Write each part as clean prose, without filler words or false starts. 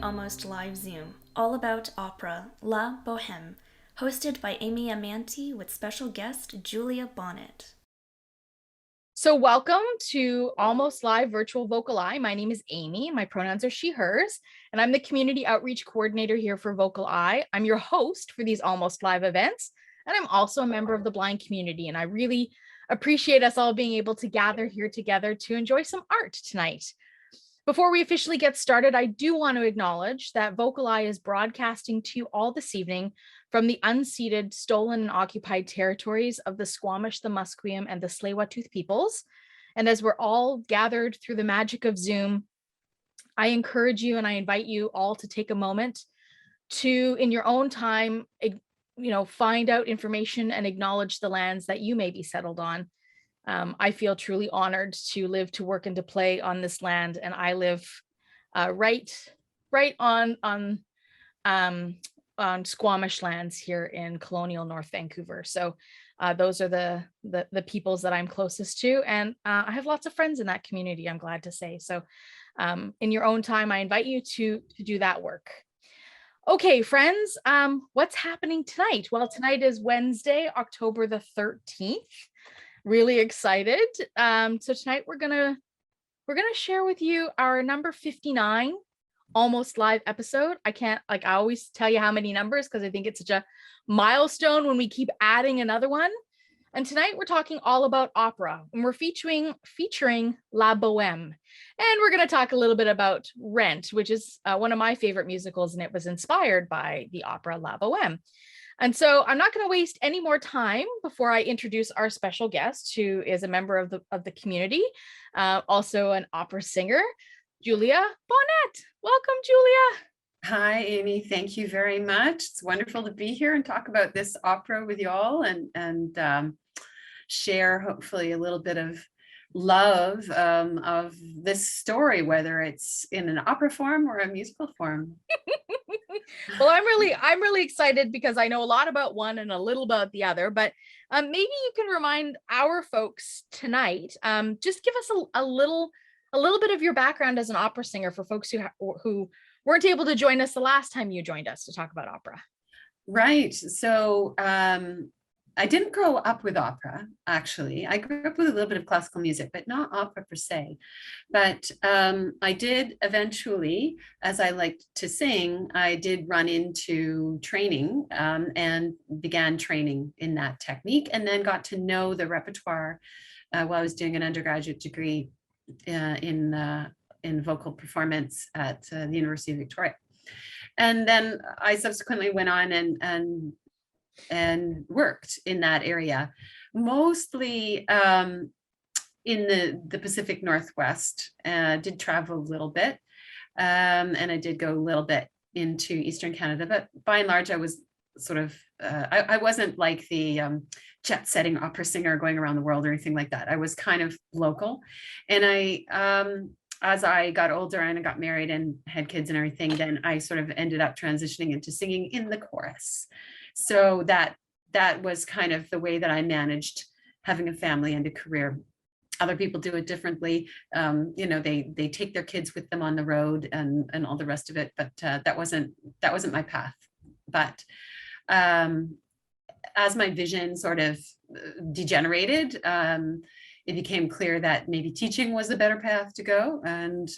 Almost live Zoom, all about opera, La Bohème, hosted by Amy Amantea with special guest Julia Bonnett. So welcome to Almost Live Virtual VocalEye. My name is Amy. My pronouns are she, hers, and I'm the Community Outreach Coordinator here for VocalEye. I'm your host for these Almost Live events, and I'm also a member of the blind community, and I really appreciate us all being able to gather here together to enjoy some art tonight. Before we officially get started, I do want to acknowledge that VocalEye is broadcasting to you all this evening from the unceded, stolen, and occupied territories of the Squamish, the Musqueam, and the Tsleil-Waututh peoples. And as we're all gathered through the magic of Zoom, I encourage you and I invite you all to take a moment to, in your own time, find out information and acknowledge the lands that you may be settled on. I feel truly honored to live, to work, and to play on this land, and I live right on Squamish lands here in colonial North Vancouver. So those are the peoples that I'm closest to, and I have lots of friends in that community, I'm glad to say. So in your own time, I invite you to do that work. Okay, friends, what's happening tonight? Well, tonight is Wednesday, October the 13th. Really excited. So tonight we're gonna share with you our number 59 almost live episode. I always tell you how many numbers because I think it's such a milestone when we keep adding another one. And tonight we're talking all about opera, and we're featuring La Bohème. And we're going to talk a little bit about Rent, which is one of my favorite musicals, and it was inspired by the opera La Bohème. And so I'm not going to waste any more time before I introduce our special guest, who is a member of the community, also an opera singer, Julia Bonnett. Welcome, Julia. Hi, Amy. Thank you very much. It's wonderful to be here and talk about this opera with you all and share hopefully a little bit of love of this story, whether it's in an opera form or a musical form. Well, I'm really excited because I know a lot about one and a little about the other, but maybe you can remind our folks tonight, just give us a little bit of your background as an opera singer for folks who weren't able to join us the last time you joined us to talk about opera. Right. So I didn't grow up with opera, actually. I grew up with a little bit of classical music, but not opera per se. But I did eventually, as I liked to sing, I did run into training and began training in that technique, and then got to know the repertoire while I was doing an undergraduate degree in vocal performance at the University of Victoria. And then I subsequently went on and worked in that area, mostly in the Pacific Northwest. Did travel a little bit, and I did go a little bit into Eastern Canada, but by and large, I was sort of, I wasn't like the jet-setting opera singer going around the world or anything like that. I was kind of local. And as I got older and I got married and had kids and everything, then I sort of ended up transitioning into singing in the chorus. So that was kind of the way that I managed having a family and a career. Other people do it differently. They take their kids with them on the road and all the rest of it, but that wasn't my path. But as my vision sort of degenerated, it became clear that maybe teaching was the better path to go. And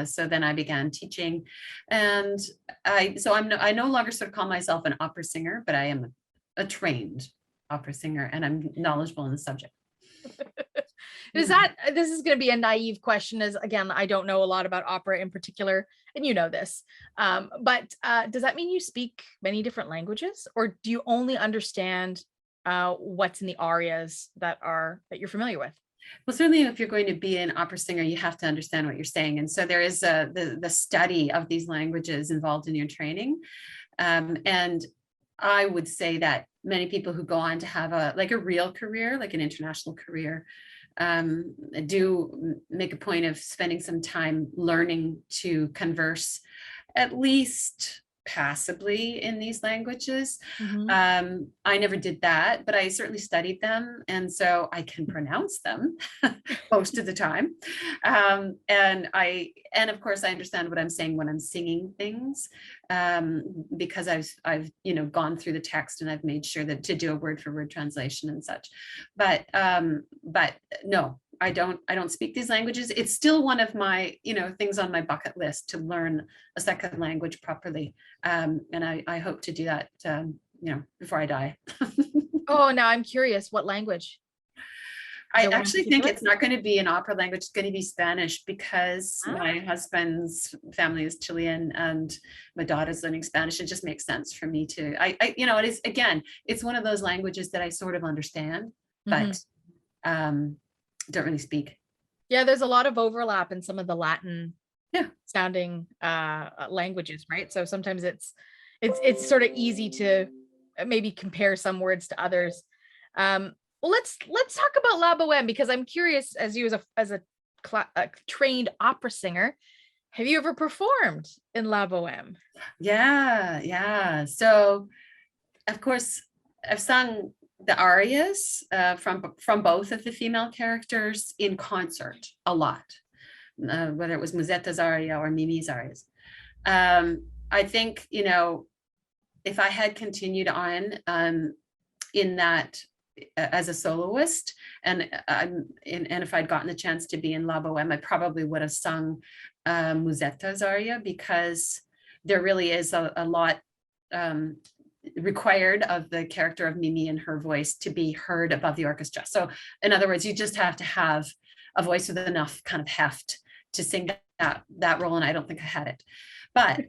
so then I began teaching. And I no longer sort of call myself an opera singer, but I am a trained opera singer, and I'm knowledgeable in the subject. This is going to be a naive question, as again, I don't know a lot about opera in particular, and you know this, but does that mean you speak many different languages, or do you only understand what's in the arias that you're familiar with? Well, certainly if you're going to be an opera singer, you have to understand what you're saying. And so there is the study of these languages involved in your training. And I would say that many people who go on to have a real career, like an international career, do make a point of spending some time learning to converse at least passably in these languages. Mhm. I never did that, but I certainly studied them. And so I can pronounce them most of the time. And of course I understand what I'm saying when I'm singing things, because I've, gone through the text and I've made sure that to do a word for word translation and such. But no, I don't speak these languages. It's still one of my, things on my bucket list to learn a second language properly. And I hope to do that, before I die. Oh, now I'm curious, what language? Is I there one in actually think particular? it's not going to be an opera language. It's going to be Spanish, because Ah. my husband's family is Chilean and my daughter's learning Spanish. It just makes sense for me to, it is, again, it's one of those languages that I sort of understand, Mhm. but don't really speak. Yeah, there's a lot of overlap in some of the Latin Yeah. sounding languages, right? So sometimes it's sort of easy to maybe compare some words to others. Well, let's talk about La Bohème, because I'm curious, as you a trained opera singer, have you ever performed in La Bohème? Yeah. So of course I've sung the arias from both of the female characters in concert a lot, whether it was Musetta's aria or Mimi's arias. I think, if I had continued on in that as a soloist, and if I'd gotten the chance to be in La Bohème, I probably would have sung Musetta's aria, because there really is a lot required of the character of Mimì and her voice to be heard above the orchestra. So in other words, you just have to have a voice with enough kind of heft to sing that role, and I don't think I had it. But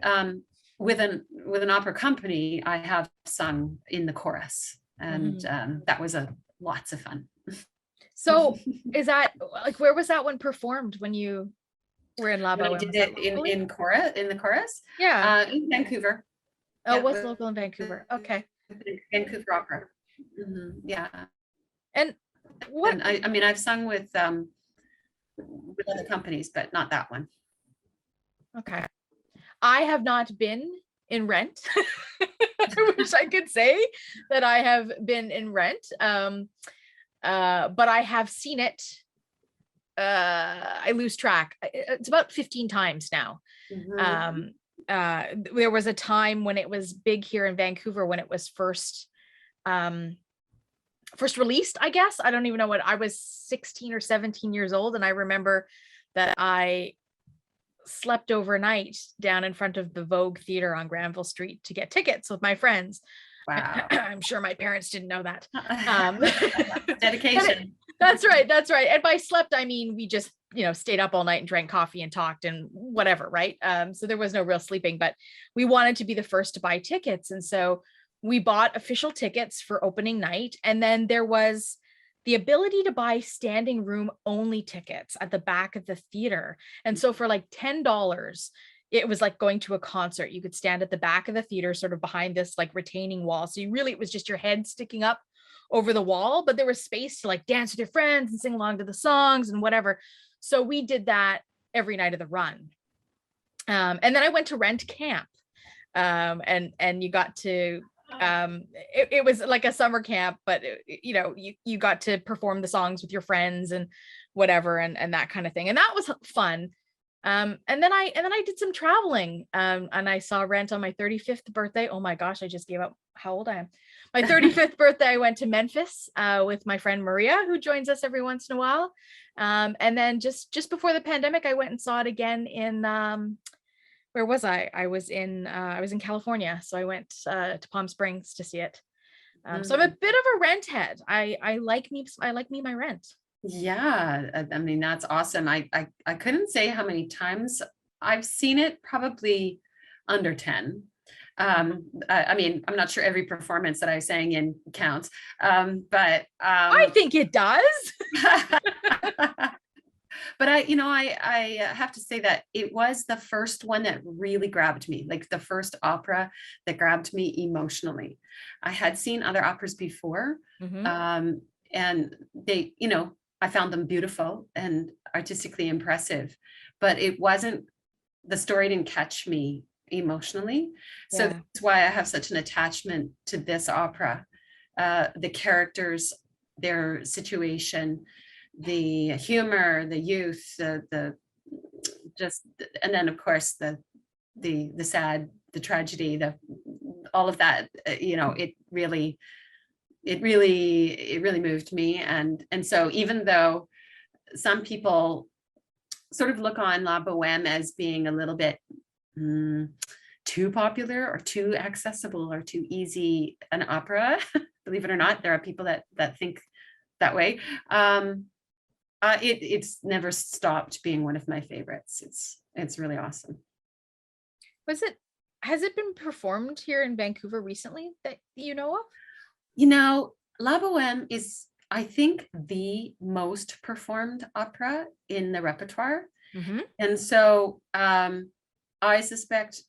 with an opera company, I have sung in the chorus, and that was lots of fun. So is that like, where was that one performed when you were in La When I Bohème? did Was that it locally? in the chorus, Yeah. in Vancouver. Oh, Yeah, it was local in Vancouver. Okay. Vancouver Opera. Yeah, And what and I mean I've sung with other companies, but not that one. Okay. I have not been in Rent. I wish I could say that I have been in Rent. But I have seen it. I lose track. It's about 15 times now. Mhm. There was a time when it was big here in Vancouver, when it was first released, I guess. I don't even know what, I was 16 or 17 years old, and I remember that I slept overnight down in front of the Vogue Theater on Granville Street to get tickets with my friends. Wow. I'm sure my parents didn't know that. Dedication. That's right. And by slept, I mean we just, stayed up all night and drank coffee and talked and whatever, right? So there was no real sleeping, but we wanted to be the first to buy tickets. And so we bought official tickets for opening night. And then there was the ability to buy standing room only tickets at the back of the theater. And so for like $10, it was like going to a concert. You could stand at the back of the theater, sort of behind this like retaining wall. So it was just your head sticking up over the wall, but there was space to like dance with your friends and sing along to the songs and whatever. So we did that every night of the run. And then I went to Rent Camp. And you got to, it was like a summer camp, but you got to perform the songs with your friends and whatever, and that kind of thing. And that was fun. And then I did some traveling, and I saw Rent on my 35th birthday. Oh my gosh, I just gave up how old I am. My 35th birthday, I went to Memphis with my friend Maria, who joins us every once in a while. And then just before the pandemic, I went and saw it again in where was I? I was in California, so I went to Palm Springs to see it. So I'm a bit of a Rent head. I like me my Rent. Yeah, I mean that's awesome. I couldn't say how many times I've seen it, probably under 10. I mean, I'm not sure every performance that I sang in counts, but I think it does. But I have to say that it was the first one that really grabbed me, like the first opera that grabbed me emotionally. I had seen other operas before, and they, I found them beautiful and artistically impressive, but the story didn't catch me emotionally. So Yeah. that's why I have such an attachment to this opera. The characters, their situation, the humor, the youth, the just, and then of course the sad, the tragedy, all of that. It really moved me, and so even though some people sort of look on La Bohème as being a little bit too popular or too accessible or too easy an opera, believe it or not, there are people that think that way. It's never stopped being one of my favorites. It's really awesome. Has it been performed here in Vancouver recently that you know of? La Bohème is, I think, the most performed opera in the repertoire. Mm-hmm. And so I suspect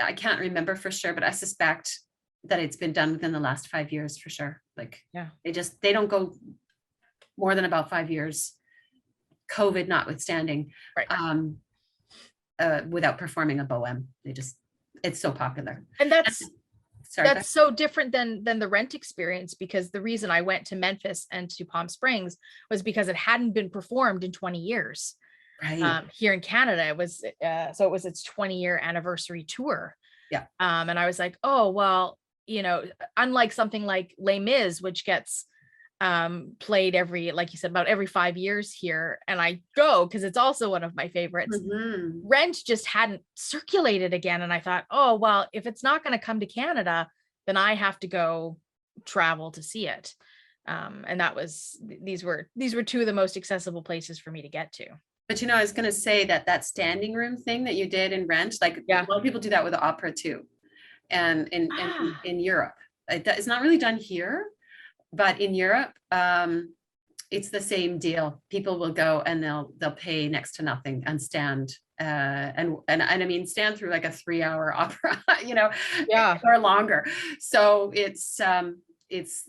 I can't remember for sure, but I suspect that it's been done within the last 5 years for sure. Like, yeah, they don't go more than about 5 years, COVID notwithstanding, right. Without performing a Bohème. It's so popular. And that's so different than the Rent experience, because the reason I went to Memphis and to Palm Springs was because it hadn't been performed in 20 years. Right. Here in Canada, it was its 20-year anniversary tour. Yeah. And I was like, oh, well, unlike something like Les Mis, which gets played like you said, about every 5 years here, and I go because it's also one of my favorites. Mm-hmm. Rent just hadn't circulated again, and I thought, oh well, if it's not going to come to Canada, then I have to go travel to see it. And these were two of the most accessible places for me to get to. But I was going to say that standing room thing that you did in Rent, like a lot of people do that with the opera too, and in Europe, it's not really done here. But in Europe, it's the same deal. People will go and they'll pay next to nothing and stand, and I mean stand through like a 3-hour opera, or longer. So it's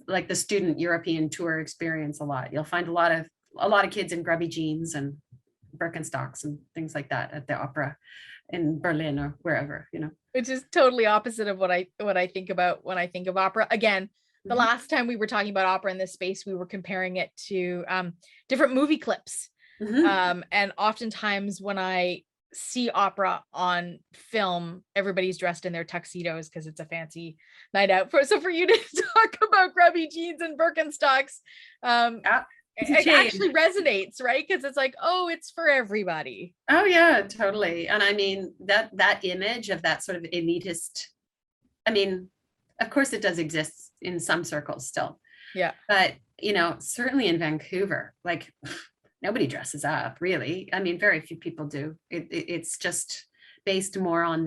like the student European tour experience a lot. You'll find a lot of kids in grubby jeans and Birkenstocks and things like that at the opera in Berlin or wherever, Which is totally opposite of what I think about when I think of opera. Again, the last time we were talking about opera in this space, we were comparing it to different movie clips. Mm-hmm. And oftentimes when I see opera on film, everybody's dressed in their tuxedos because it's a fancy night out. So for you to talk about grubby jeans and Birkenstocks, it actually resonates, right? Because it's like, oh, it's for everybody. Oh yeah, totally. And I mean that image of that sort of elitist, I mean, of course it does exist in some circles still. Yeah. But, certainly in Vancouver, like nobody dresses up really. I mean, very few people do. It's just based more on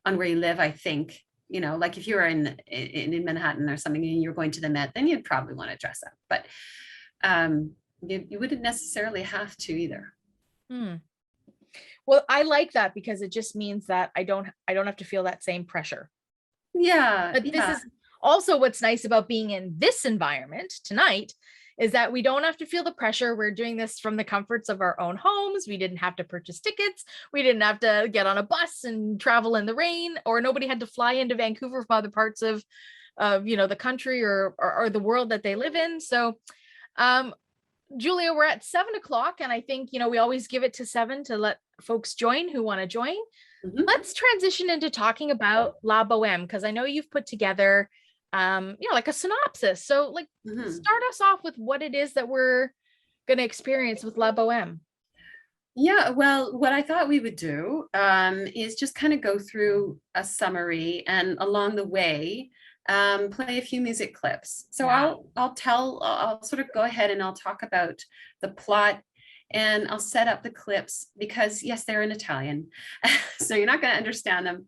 on where you live, I think. Like if you were in Manhattan or something and you're going to the Met, then you'd probably want to dress up. But you wouldn't necessarily have to either. Well, I like that because it just means that I don't have to feel that same pressure. Yeah. But this is also what's nice about being in this environment tonight, is that we don't have to feel the pressure. We're doing this from the comforts of our own homes. We didn't have to purchase tickets. We didn't have to get on a bus and travel in the rain, or nobody had to fly into Vancouver from other parts of the country or the world that they live in. So Julia, we're at 7:00, and I think, we always give it to 7 to let folks join who want to join. Mm-hmm. Let's transition into talking about La Bohème, because I know you've put together, like a synopsis. So start us off with what it is that we're going to experience with La Bohème. Yeah, well, what I thought we would do is just kind of go through a summary, and along the way, play a few music clips. So I'll sort of go ahead and I'll talk about the plot, and I'll set up the clips because yes, they're in Italian, so you're not going to understand them.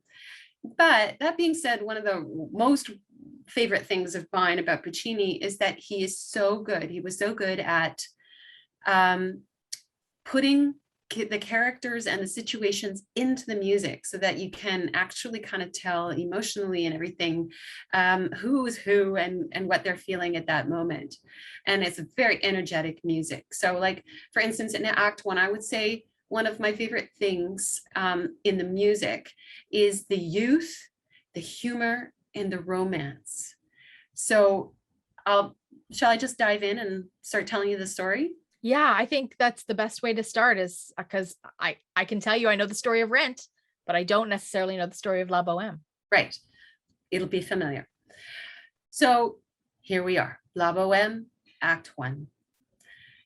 But that being said, one of the most favorite things of mine about Puccini is that he is so good. He was so good at putting the characters and the situations into the music so that you can actually kind of tell emotionally and everything who is who and what they're feeling at that moment. And it's a very energetic music. So like, for instance, in Act 1, I would say one of my favorite things in the music is the youth, the humor, and the romance. So shall I just dive in and start telling you the story? Yeah, I think that's the best way to start, is because I can tell you I know the story of Rent, but I don't necessarily know the story of La Bohème. Right. It'll be familiar. So here we are, La Bohème, Act 1.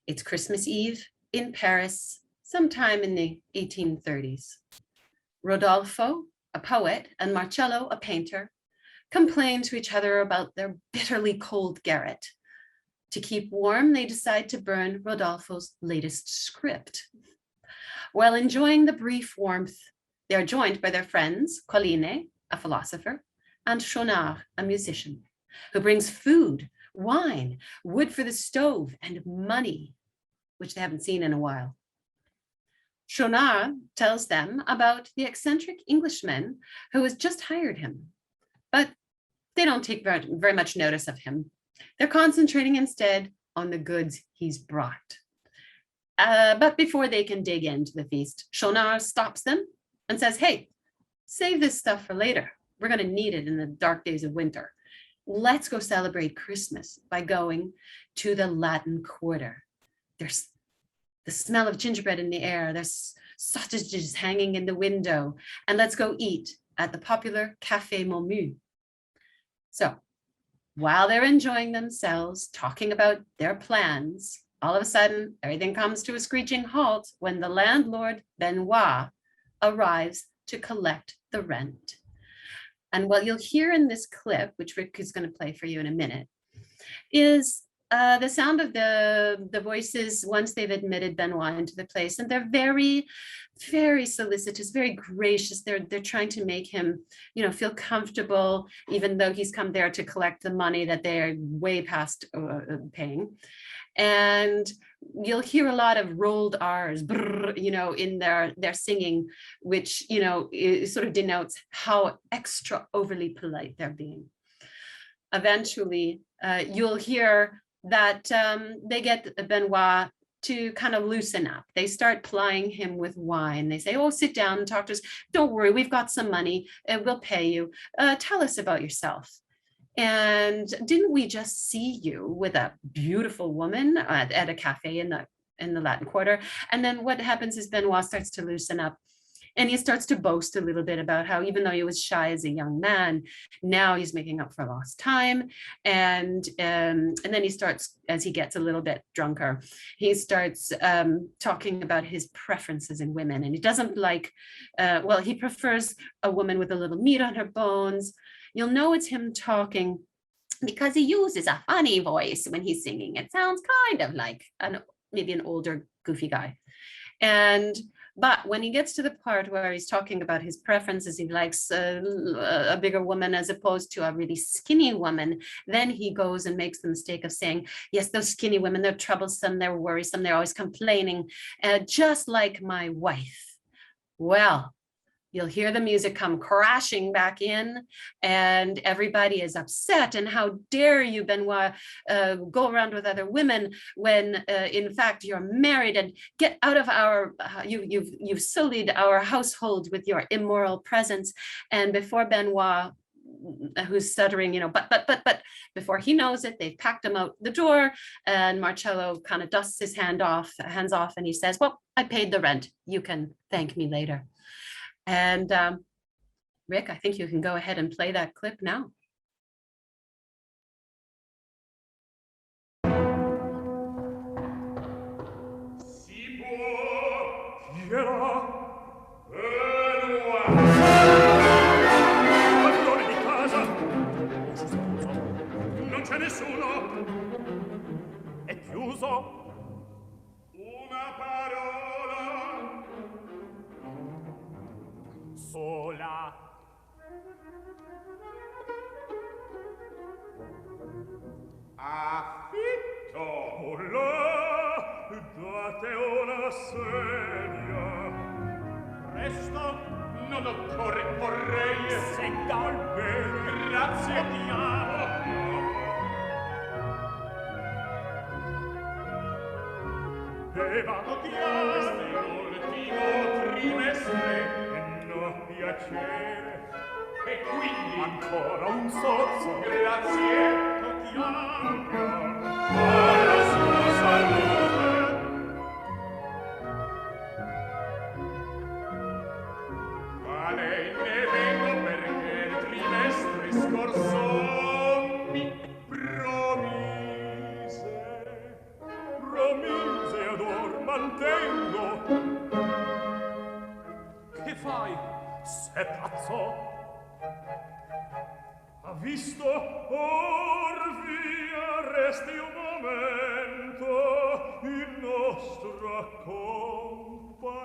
It's Christmas Eve in Paris, sometime in the 1830s. Rodolfo, a poet, and Marcello, a painter, complain to each other about their bitterly cold garret. To keep warm, they decide to burn Rodolfo's latest script. While enjoying the brief warmth, they are joined by their friends, Colline, a philosopher, and Schaunard, a musician, who brings food, wine, wood for the stove, and money, which they haven't seen in a while. Schaunard tells them about the eccentric Englishman who has just hired him, but they don't take very much notice of him. They're concentrating instead on the goods he's brought. But before they can dig into the feast, Schaunard stops them and says, hey, save this stuff for later. We're going to need it in the dark days of winter. Let's go celebrate Christmas by going to the Latin Quarter. There's the smell of gingerbread in the air. There's sausages hanging in the window. And let's go eat at the popular Café Momu. So while they're enjoying themselves, talking about their plans, all of a sudden, everything comes to a screeching halt when the landlord, Benoît, arrives to collect the rent. And what you'll hear in this clip, which Rick is going to play for you in a minute, is the sound of the voices once they've admitted Benoît into the place. And they're very, very solicitous, very gracious. They're trying to make him, feel comfortable, even though he's come there to collect the money that they're way past paying. And you'll hear a lot of rolled R's, brr, in their singing, which, it sort of denotes how extra overly polite they're being. Eventually, you'll hear that they get Benoît to kind of loosen up. They start plying him with wine. They say, oh, sit down and talk to us. Don't worry, we've got some money. We'll pay you. Tell us about yourself. And didn't we just see you with a beautiful woman at a cafe in the Latin Quarter? And then what happens is Benoît starts to loosen up, and he starts to boast a little bit about how even though he was shy as a young man, now he's making up for lost time. And then he starts, as he gets a little bit drunker, he starts talking about his preferences in women. And he doesn't like, he prefers a woman with a little meat on her bones. You'll know it's him talking because he uses a funny voice when he's singing. It sounds kind of like maybe an older, goofy guy. But when he gets to the part where he's talking about his preferences, he likes a bigger woman as opposed to a really skinny woman, then he goes and makes the mistake of saying, yes, those skinny women, they're troublesome, they're worrisome, they're always complaining, just like my wife. Well, you'll hear the music come crashing back in, and everybody is upset. And how dare you, Benoît, go around with other women when, in fact, you're married, and get out of our, you've sullied our household with your immoral presence. And before Benoît, who's stuttering, but before he knows it, they've packed him out the door, and Marcello kind of dusts his hands off, and he says, well, I paid the rent. You can thank me later. And Rick, I think you can go ahead and play that clip now. Non c'è nessuno. È chiuso. Una parola sola. Affitto. Oh là, date una sedia. Presto, non occorre, vorrei. Secca al bene. Grazie. Andiamo. E vado, questa è l'ultima primo trimestre no piacere e quindi ancora un sozzo grazie togliamo alla sua salute ma lei ne vengo perché il trimestre scorso mi promise ad or mantengo che fai sei pazzo ha visto or via resti un momento in nostra compagnia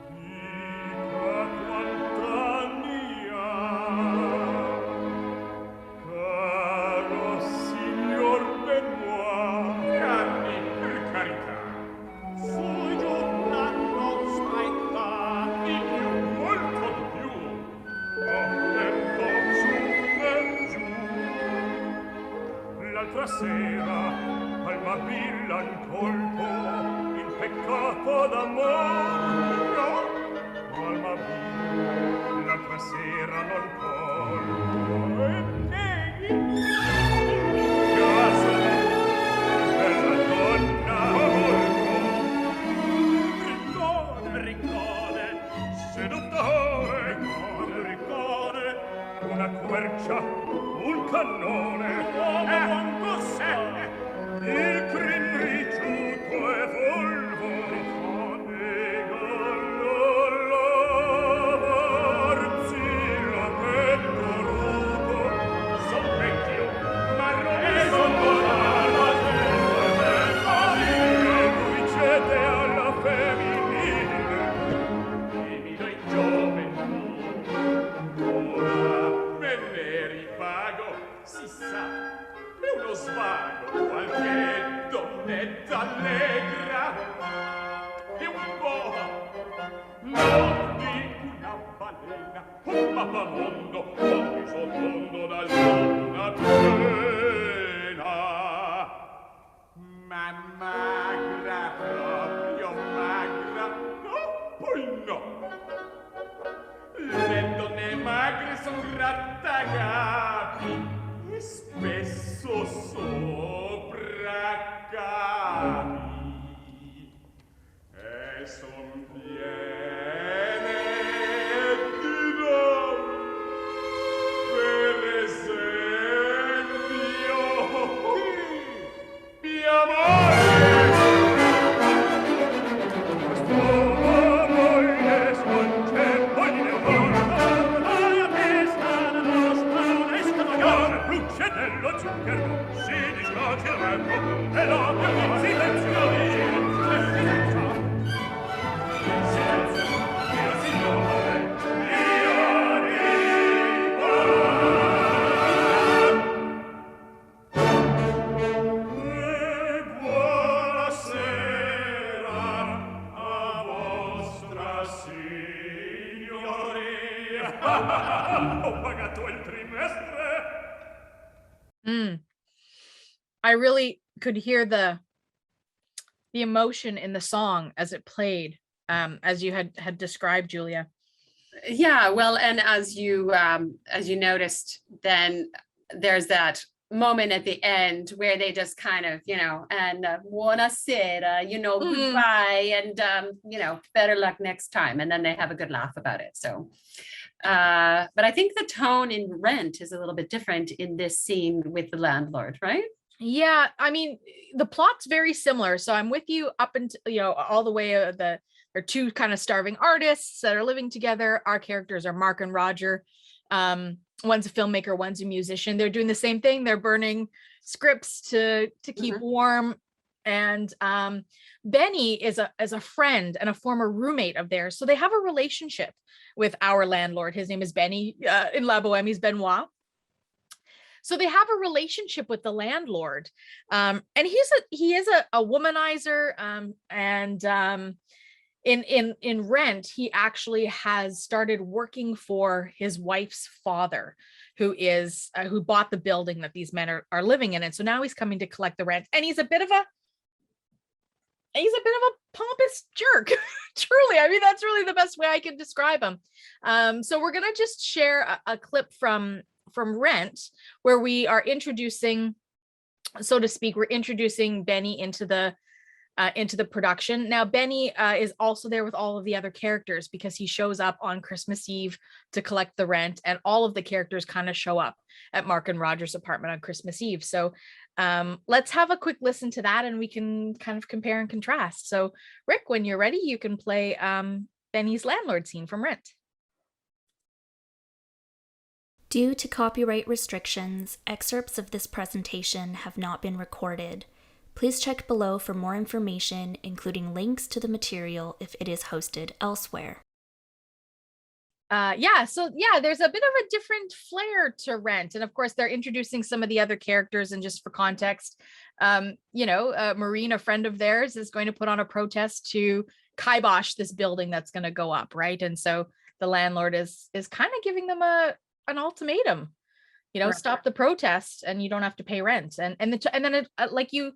dica quant'anni ha caro signor Benoît anni per carità su giù l'anno aspetta di più molto di più ho tempo su e giù l'altra sera al Mabilla in colpo il peccato d'amore no al Mabilla l'altra sera non colpo e in casa bella donna riccone seduttore riccone una quercia un cannone quanto sei il crin ricciuto e volvo riccone gallo l'arzillo petto ruto son vecchio marrone son buono e lui cede alla femminile e mi dai gioventù ora me ne ripago si sa è uno svago qualche donnetta allegra e un po' non di una balena un mappamondo un sottondo dal una pena ma magra proprio magra no poi no le donne magre son rattagapi e spesso sopra capi e son piene di donne per esempio chi mia moglie quest'uomo moglie sconce moglie la testa la nostra esca la luce dello zucchero si discoglie il rembo e l'odio in silenzio ho pagato il trimestre. I really could hear the emotion in the song as it played, as you had described, Julia. Yeah, well, and as you noticed, then there's that moment at the end where they just kind of, and buonasera, goodbye, and better luck next time, and then they have a good laugh about it. So but I think the tone in Rent is a little bit different in this scene with the landlord, right? Yeah, I mean, the plot's very similar. So I'm with you up until, all the way they're two kind of starving artists that are living together. Our characters are Mark and Roger. One's a filmmaker, one's a musician. They're doing the same thing. They're burning scripts to keep warm. And Benny is a friend and a former roommate of theirs. So they have a relationship with our landlord. His name is Benny. In La Bohème, he's Benoît. So they have a relationship with the landlord. And he is a womanizer. In Rent, he actually has started working for his wife's father, who bought the building that these men are living in. And so now he's coming to collect the rent, and he's a bit of a pompous jerk. Truly, I mean, that's really the best way I can describe him. So we're gonna just share a clip from Rent, where we are introducing, so to speak, we're introducing Benny into the production. Now, Benny is also there with all of the other characters, because he shows up on Christmas Eve to collect the rent, and all of the characters kind of show up at Mark and Roger's apartment on Christmas Eve. So let's have a quick listen to that, and we can kind of compare and contrast. So Rick, when you're ready, you can play Benny's landlord scene from Rent. Due to copyright restrictions, excerpts of this presentation have not been recorded. Please check below for more information, including links to the material if it is hosted elsewhere. There's a bit of a different flair to Rent. And of course, they're introducing some of the other characters. And just for context, Maureen, a friend of theirs, is going to put on a protest to kibosh this building that's going to go up, right? And so the landlord is kind of giving them an ultimatum, right. Stop the protest and you don't have to pay rent. And then like you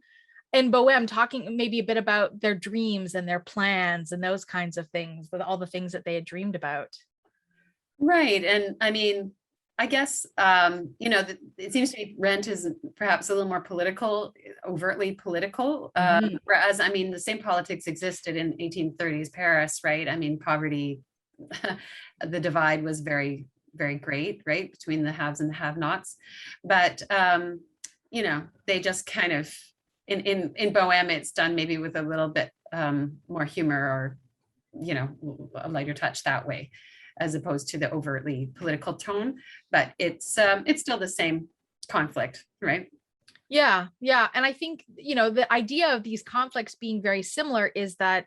in Bohème, talking maybe a bit about their dreams and their plans and those kinds of things, with all the things that they had dreamed about. Right. And I mean, I guess, it seems to me Rent is perhaps a little more political, overtly political, whereas, I mean, the same politics existed in 1830s Paris, right? I mean, poverty, the divide was very, very great, right, between the haves and the have-nots. But, they just kind of, in Bohème, it's done maybe with a little bit more humor, or, a lighter touch that way, as opposed to the overtly political tone. But it's still the same conflict, right? Yeah. And I think, the idea of these conflicts being very similar is that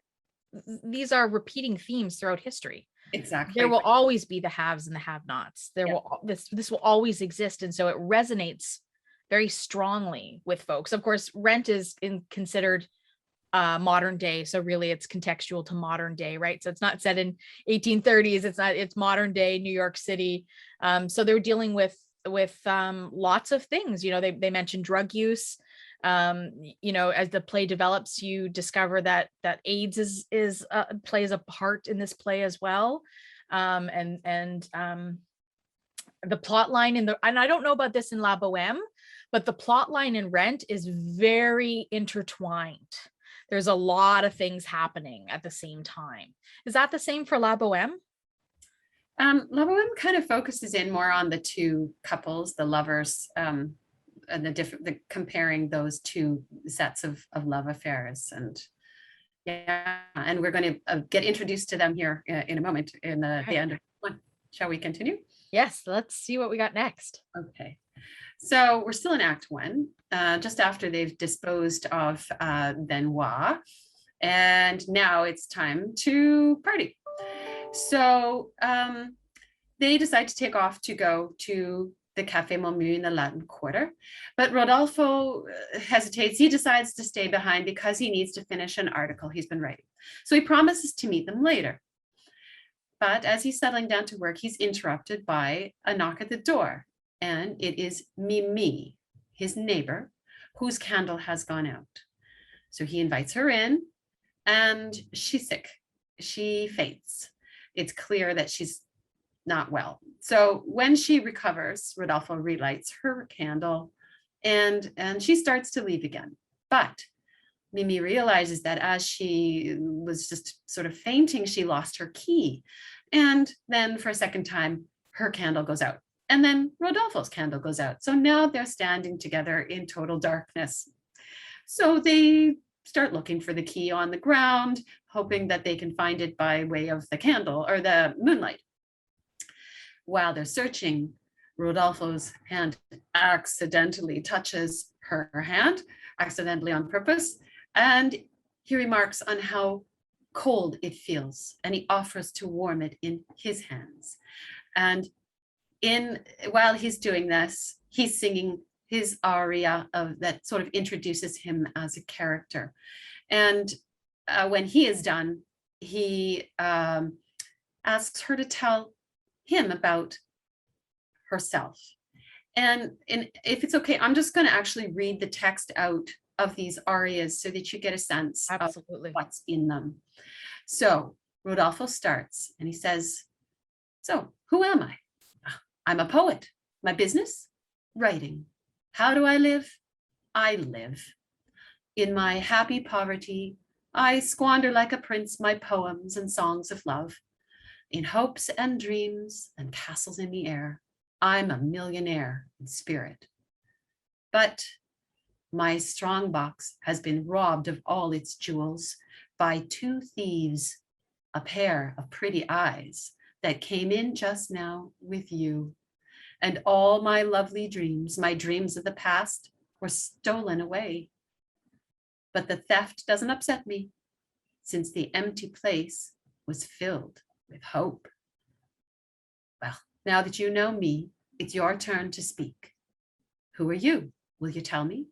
these are repeating themes throughout history. Exactly. There will always be the haves and the have-nots. This will always exist. And so it resonates very strongly with folks. Of course, Rent is considered modern day, so really it's contextual to modern day, right? So it's not set in 1830s, it's modern day New York City. So they're dealing with lots of things. They mentioned drug use. As the play develops, you discover that AIDS is plays a part in this play as well. And the plot line and I don't know about this in La Bohème, but the plot line in Rent is very intertwined. There's a lot of things happening at the same time. Is that the same for La Bohème? La Bohème kind of focuses in more on the two couples, the lovers, and the comparing those two sets of love affairs. And and we're going to get introduced to them here in a moment in the end of one. Shall we continue? Yes, let's see what we got next. Okay. So we're still in Act 1, just after they've disposed of Benoît, and now it's time to party. So they decide to take off to go to the Café Mimì in the Latin Quarter, but Rodolfo hesitates. He decides to stay behind because he needs to finish an article he's been writing. So he promises to meet them later. But as he's settling down to work, he's interrupted by a knock at the door. And it is Mimì, his neighbor, whose candle has gone out. So he invites her in, and she's sick. She faints. It's clear that she's not well. So when she recovers, Rodolfo relights her candle, and she starts to leave again. But Mimì realizes that as she was just sort of fainting, she lost her key. And then for a second time, her candle goes out. And then Rodolfo's candle goes out. So now they're standing together in total darkness. So they start looking for the key on the ground, hoping that they can find it by way of the candle or the moonlight. While they're searching, Rodolfo's hand accidentally touches her hand, accidentally on purpose. And he remarks on how cold it feels, and he offers to warm it in his hands. And while he's doing this, he's singing his aria that sort of introduces him as a character. And when he is done, he asks her to tell him about herself. And if it's okay, I'm just going to actually read the text out of these arias so that you get a sense Absolutely. of what's in them. So Rodolfo starts and he says, so who am I? I'm a poet. My business? Writing. How do I live? I live. In my happy poverty, I squander like a prince my poems and songs of love. In hopes and dreams and castles in the air, I'm a millionaire in spirit. But my strong box has been robbed of all its jewels by two thieves, a pair of pretty eyes that came in just now with you. And all my lovely dreams, my dreams of the past, were stolen away. But the theft doesn't upset me, since the empty place was filled with hope. Well, now that you know me, it's your turn to speak. Who are you? Will you tell me?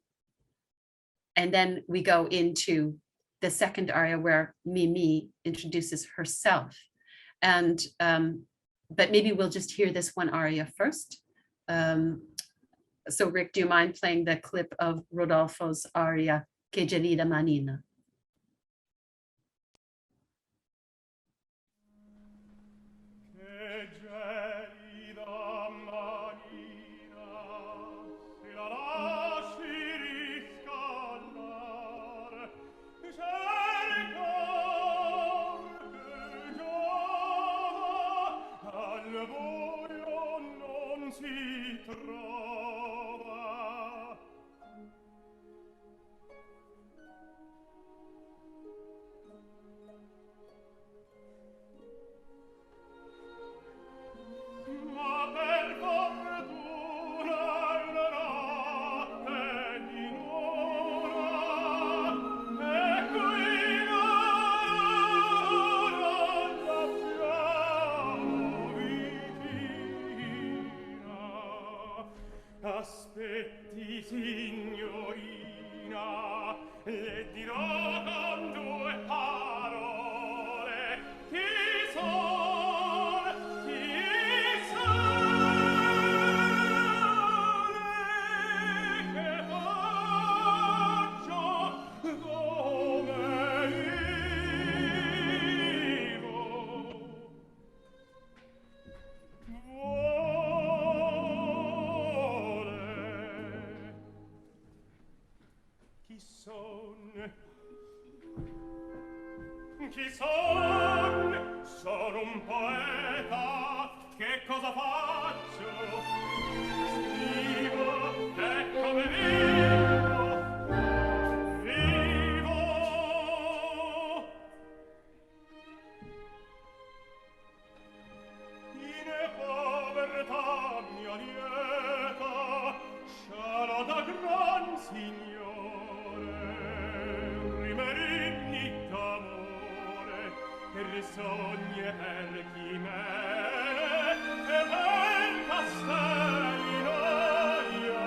And then we go into the second aria where Mimì introduces herself. And but maybe we'll just hear this one aria first. So Rick, do you mind playing the clip of Rodolfo's aria, Che gelida manina? Che gelida manina, se la lasci riscaldare, cerca che giova, al buio non si trova. Ma per fortuna la notte di nuora, e qui non l'abbiamo vicina. Aspetti, signorina, le dirò con due parole chi son, chi sono e che faccio, come vivo. Chi son? Chi son? Sono un poeta. Che cosa faccio? Scrivo, e come vivo. Vivo. In povertà mia lieta, sciala da gran signore, rimerini d'amore, per sogni e per chimere, e per castelli noia.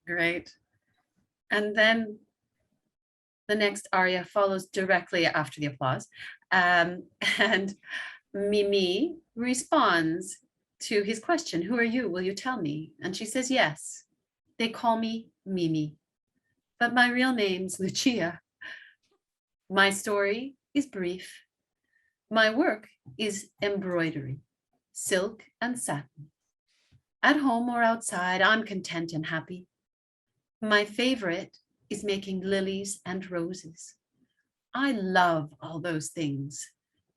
Great. And then the next aria follows directly after the applause. And Mimì responds to his question, who are you? Will you tell me? And she says, yes, they call me Mimì, but my real name's Lucia. My story is brief. My work is embroidery, silk and satin. At home or outside, I'm content and happy. My favorite is making lilies and roses. I love all those things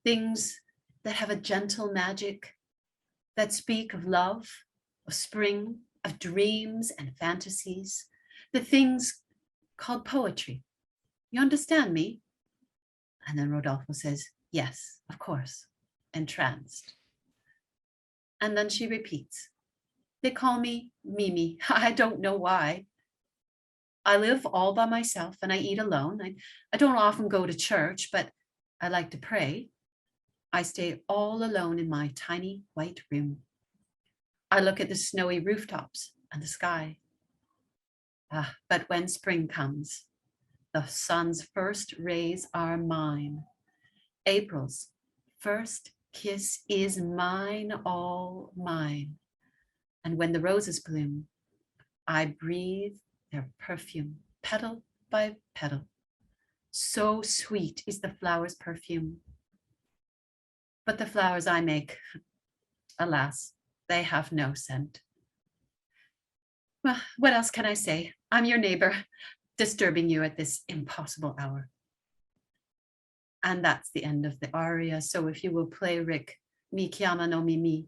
that have a gentle magic, that speak of love, of spring, of dreams and fantasies, the things called poetry. You understand me? And then Rodolfo says, yes, of course, entranced. And then she repeats, they call me Mimì. I don't know why. I live all by myself and I eat alone. I don't often go to church, but I like to pray. I stay all alone in my tiny white room. I look at the snowy rooftops and the sky. But when spring comes, the sun's first rays are mine. April's first kiss is mine, all mine. And when the roses bloom, I breathe their perfume, petal by petal. So sweet is the flower's perfume. But the flowers I make, alas, they have no scent. Well, what else can I say? I'm your neighbor, disturbing you at this impossible hour. And that's the end of the aria. So if you will play, Rick, Mi chiamano Mimì.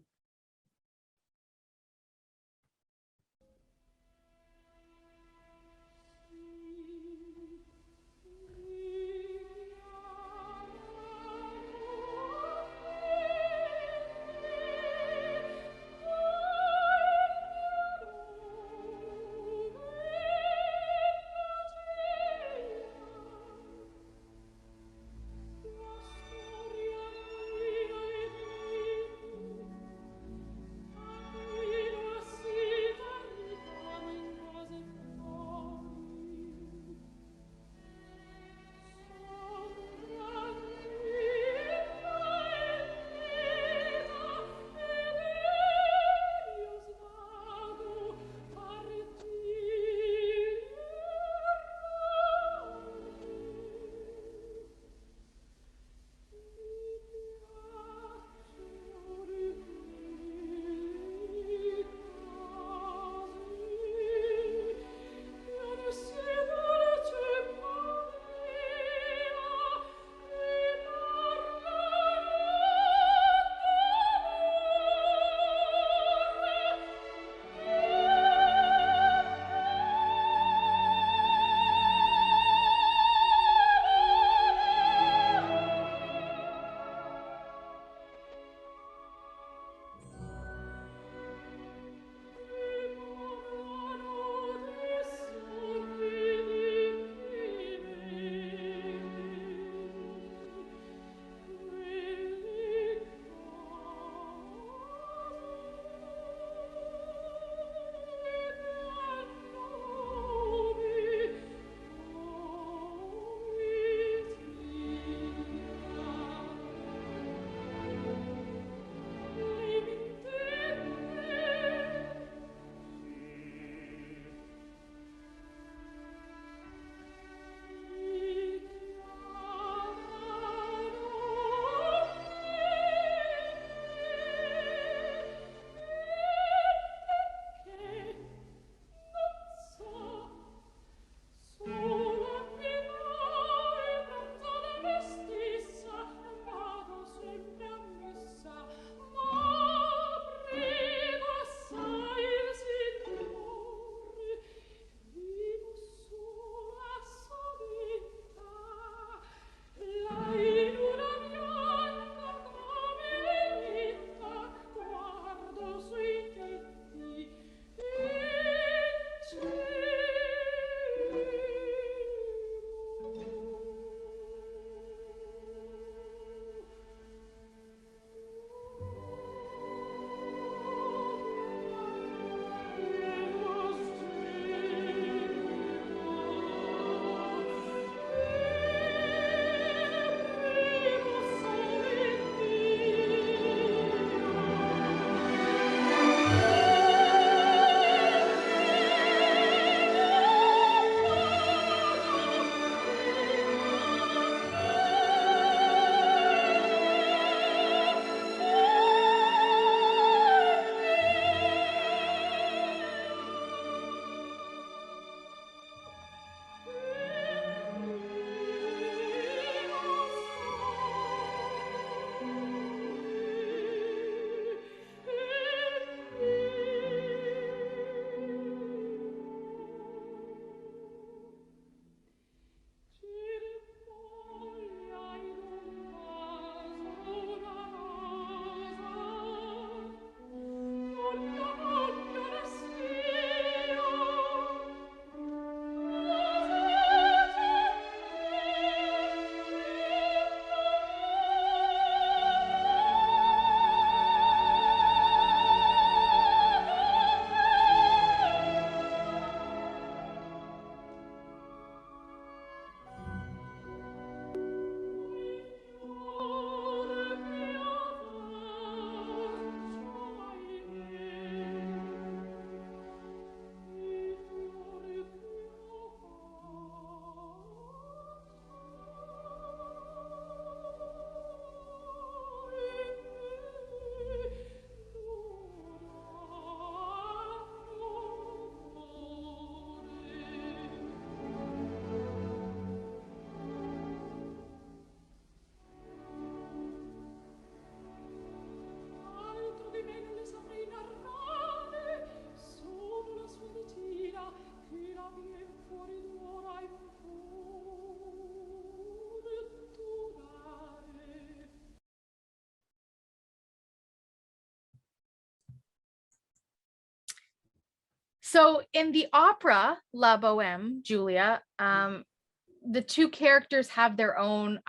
So in the opera La Bohème, Julia, the two characters have their own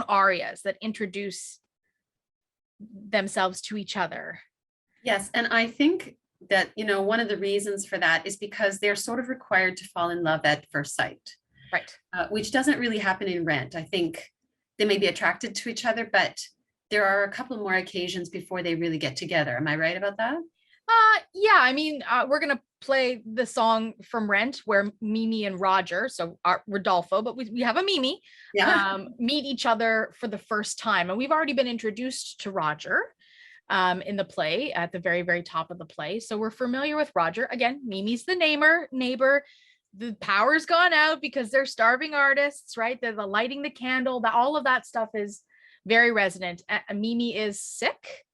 arias that introduce themselves to each other. Yes, and I think that, one of the reasons for that is because they're sort of required to fall in love at first sight. Right. Which doesn't really happen in Rent. I think they may be attracted to each other, but there are a couple more occasions before they really get together. Am I right about that? Yeah, I mean, we're going to play the song from Rent where Mimì and Roger, so Rodolfo, but we have a Mimì, meet each other for the first time. And we've already been introduced to Roger in the play at the very, very top of the play. So we're familiar with Roger. Again, Mimi's the neighbor. The power's gone out because they're starving artists, right? They're lighting the candle, all of that stuff is very resonant. Mimì is sick.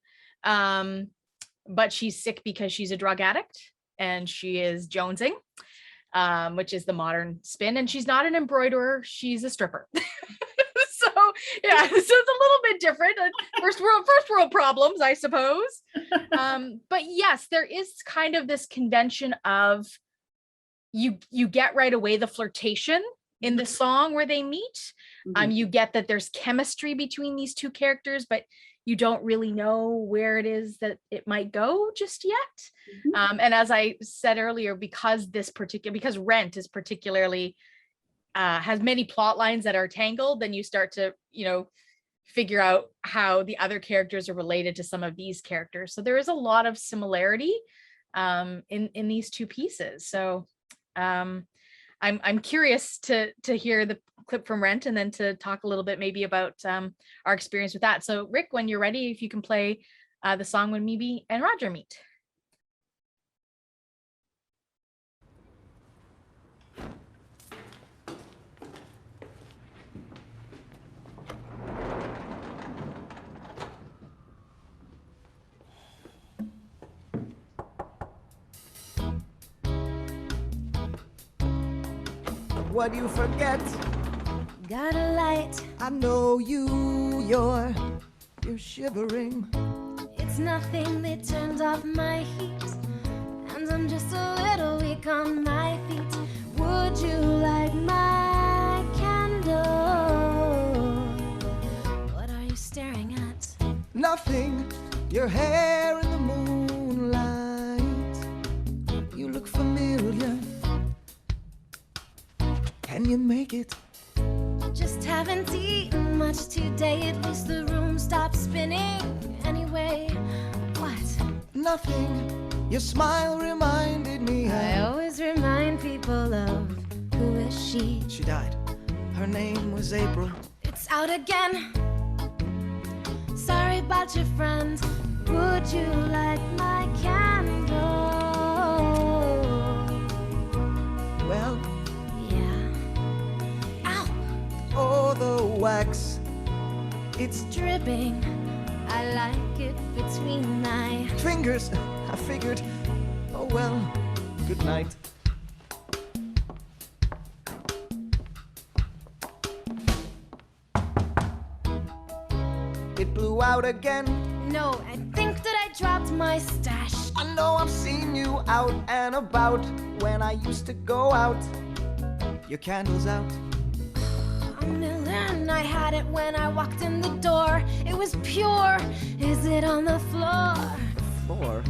But she's sick because she's a drug addict and she is jonesing, which is the modern spin. And she's not an embroiderer, she's a stripper. So yeah, so it's a little bit different. First world problems, I suppose. But yes, there is kind of this convention of you get right away the flirtation in the song where they meet. You get that there's chemistry between these two characters, but you don't really know where it is that it might go just yet. And as I said earlier, because Rent is particularly has many plot lines that are tangled, then you start to, figure out how the other characters are related to some of these characters. So there is a lot of similarity in these two pieces. So I'm curious to hear the clip from Rent and then to talk a little bit maybe about our experience with that. So Rick, when you're ready, if you can play the song When Mimì and Roger Meet. What do you forget? Got a light. I know you're shivering. It's nothing, they turned off my heat, and I'm just a little weak on my feet. Would you light my candle? What are you staring at? Nothing, your hair in the moonlight. You look familiar. Can you make it? Just haven't eaten much today. At least the room stopped spinning. Anyway, what? Nothing. Your smile reminded me I always remind people of who is she. She died. Her name was April. It's out again. Sorry about your friend. Would you light my candle? Well, oh, the wax, it's dripping. I like it between my fingers. I figured, oh well, good night. It blew out again. No, I think that I dropped my stash. I know I've seen you out and about when I used to go out. Your candle's out. Million, I had it when I walked in the door. It was pure. Is it on the floor? The floor?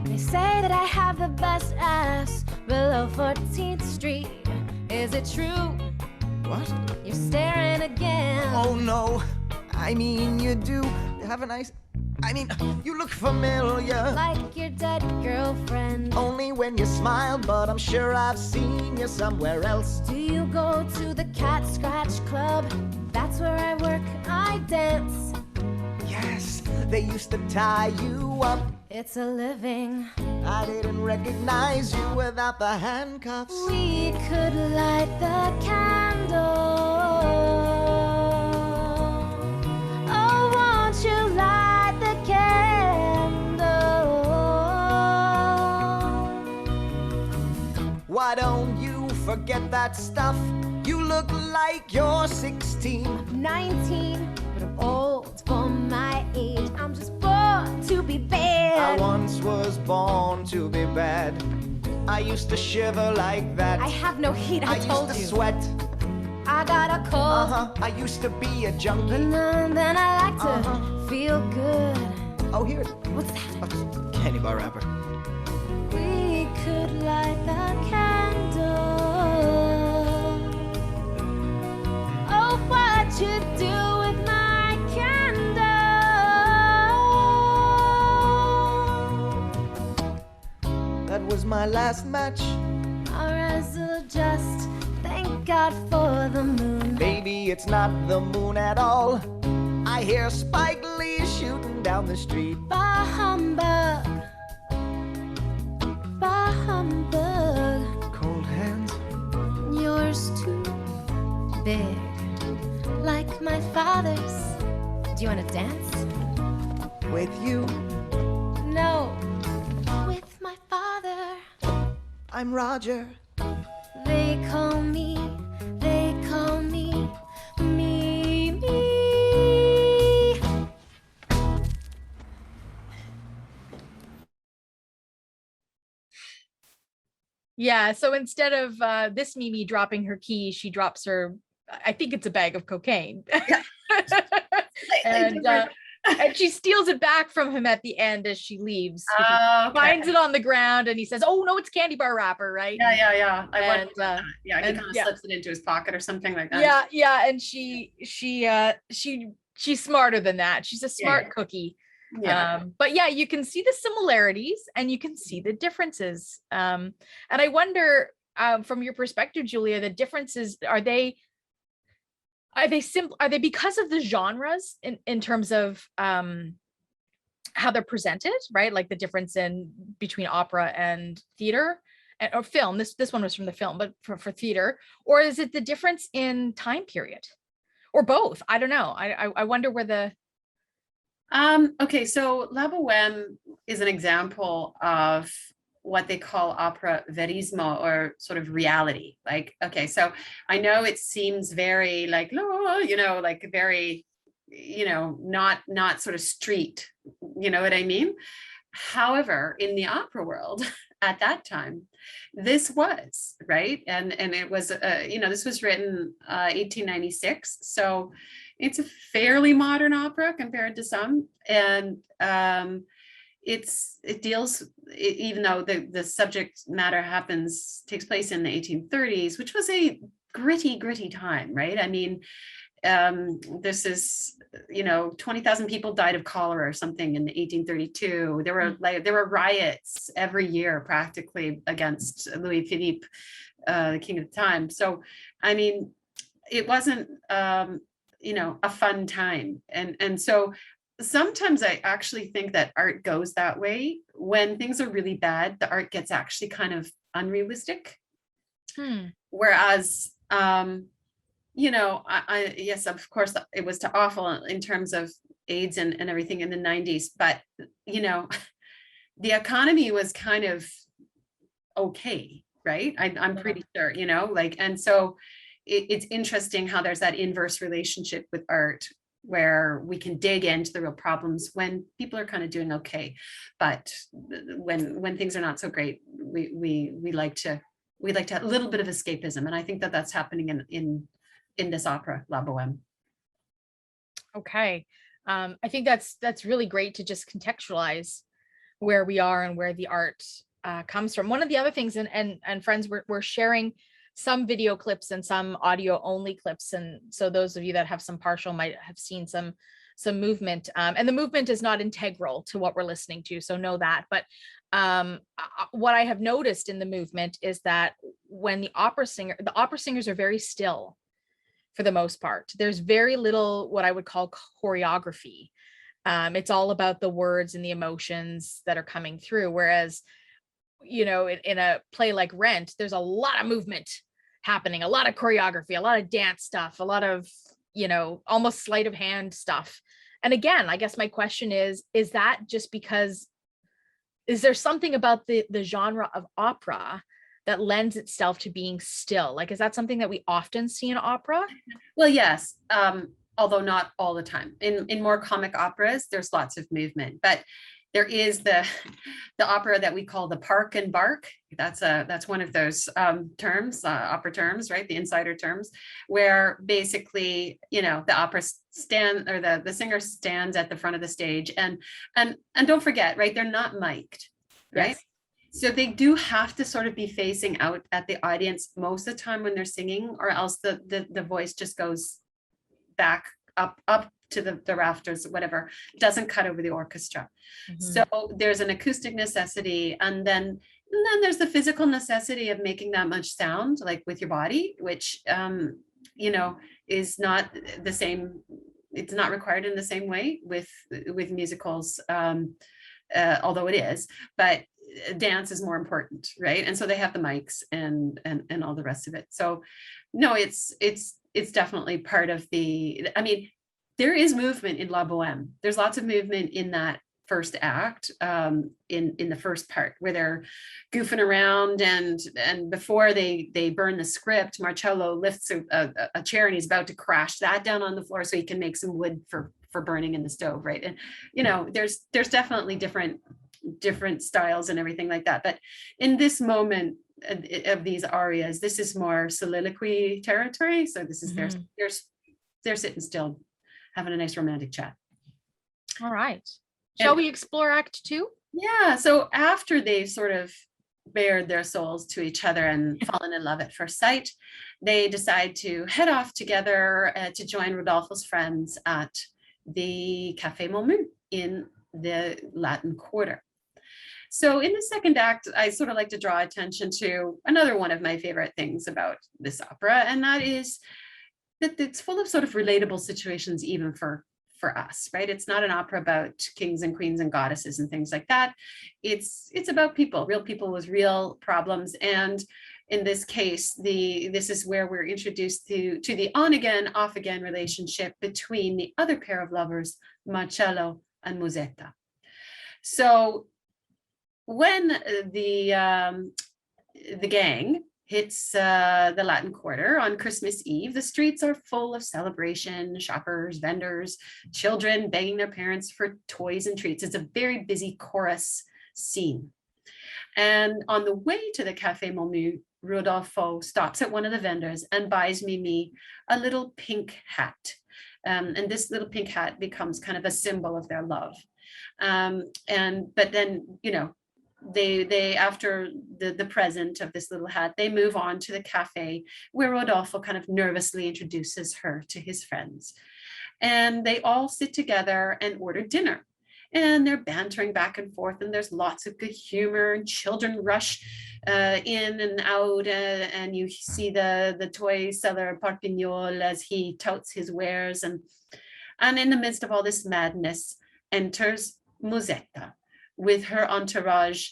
They say that I have the best ass below 14th Street. Is it true? What? You're staring again. Oh no, I mean you do have a nice... you look familiar. Like your dead girlfriend. Only when you smile, but I'm sure I've seen you somewhere else. Do you go to the Cat Scratch Club? That's where I work, I dance. Yes, they used to tie you up. It's a living. I didn't recognize you without the handcuffs. We could light the candle. Oh, won't you light the candle? Why don't you forget that stuff? You look like you're 16. I'm 19, but I'm old for my age. I'm just born to be bad. I once was born to be bad. I used to shiver like that. I have no heat, I told used to you. sweat. I got a cold. I used to be a junkie. And then I like to feel good. Oh, here. What's that? Oh, candy bar wrapper. We could light the candle. Oh, what you do with my candle? That was my last match. Our eyes will adjust. Thank God for the moon. Baby, it's not the moon at all. I hear Spike Lee shooting down the street. Bah humbug. Bah humbug. Cold hands. Yours too. Big. Like my father's. Do you want to dance? With you, No. With my father. I'm Roger. They call me Mimì. Yeah, so instead of this Mimì dropping her key, she drops her, I think it's a bag of cocaine. and she steals it back from him at the end as she leaves. She finds it on the ground and he says, "Oh no, it's candy bar wrapper, right?" Yeah. And, He kind of slips it into his pocket or something like that. Yeah, and she's smarter than that. She's a smart cookie. Yeah. But yeah, you can see the similarities and you can see the differences. And I wonder, from your perspective, Julia, the differences, are they because of the genres in terms of how they're presented, right? Like the difference between opera and theater or film. This one was from the film, but for theater, or is it the difference in time period, or both? I don't know. I wonder where the Okay, so La Bohème is an example of what they call opera verismo, or sort of reality. Like, okay, so I know it seems very like, like very, not sort of street, you know what I mean? However, in the opera world at that time, this was, right? And it was, this was written 1896. So it's a fairly modern opera compared to some. And it deals, even though the subject matter takes place in the 1830s, which was a gritty time, right? I mean, this is, 20,000 people died of cholera or something in 1832. There were riots every year practically against Louis Philippe, the king of the time. So, I mean, it wasn't, a fun time. And so sometimes I actually think that art goes that way. When things are really bad, the art gets actually kind of unrealistic. Whereas, yes, of course, it was awful in terms of AIDS and everything in the 90s, but, the economy was kind of okay, right? I'm pretty sure, and so it's interesting how there's that inverse relationship with art, where we can dig into the real problems when people are kind of doing okay, but when things are not so great, we like to have a little bit of escapism, and I think that that's happening in this opera, La Bohème. Okay, I think that's really great to just contextualize where we are and where the art comes from. One of the other things, and friends, we're sharing some video clips and some audio only clips, and so those of you that have some partial might have seen some movement, and the movement is not integral to what we're listening to, so know that. But what I have noticed in the movement is that when the opera singers are very still for the most part. There's very little what I would call choreography. It's all about the words and the emotions that are coming through, whereas in a play like Rent, there's a lot of movement happening, a lot of choreography, a lot of dance stuff, a lot of, almost sleight of hand stuff. And again, I guess my question is that just because, is there something about the genre of opera that lends itself to being still? Like, is that something that we often see in opera? Well, yes, although not all the time. In more comic operas, there's lots of movement, but there is the opera that we call the Park and Bark. That's one of those terms, opera terms, right? The insider terms, where basically, the opera the singer stands at the front of the stage, and don't forget, right? They're not mic'd, right? Yes. So they do have to sort of be facing out at the audience most of the time when they're singing, or else the voice just goes back up to the rafters, whatever. It doesn't cut over the orchestra. So there's an acoustic necessity, and then there's the physical necessity of making that much sound, like with your body, which is not the same. It's not required in the same way with musicals, although it is, but dance is more important, right? And so they have the mics and all the rest of it. So no, it's definitely part of there is movement in La Bohème. There's lots of movement in that first act, in the first part, where they're goofing around, and before they burn the script, Marcello lifts a chair and he's about to crash that down on the floor so he can make some wood for burning in the stove, right? And there's definitely different styles and everything like that. But in this moment of these arias, this is more soliloquy territory. So this is they're sitting still, having a nice romantic chat. All right. Shall we explore Act 2? Yeah. So after they've sort of bared their souls to each other and fallen in love at first sight, they decide to head off together to join Rodolfo's friends at the Café Mimì in the Latin Quarter. So in the second act, I sort of like to draw attention to another one of my favorite things about this opera, and that is that it's full of sort of relatable situations, even for us, right? It's not an opera about kings and queens and goddesses and things like that. It's about people, real people with real problems. And in this case, this is where we're introduced to the on again, off again relationship between the other pair of lovers, Marcello and Musetta. So when the gang hits the Latin Quarter on Christmas Eve, the streets are full of celebration, shoppers, vendors, children begging their parents for toys and treats. It's a very busy chorus scene. And on the way to the Café Mimì, Rodolfo stops at one of the vendors and buys Mimì a little pink hat. And this little pink hat becomes kind of a symbol of their love. But then, they after the present of this little hat, they move on to the cafe where Rodolfo kind of nervously introduces her to his friends. And they all sit together and order dinner. And they're bantering back and forth, and there's lots of good humor, and children rush in and out, and you see the toy seller Parpignol as he touts his wares. And in the midst of all this madness enters Musetta with her entourage.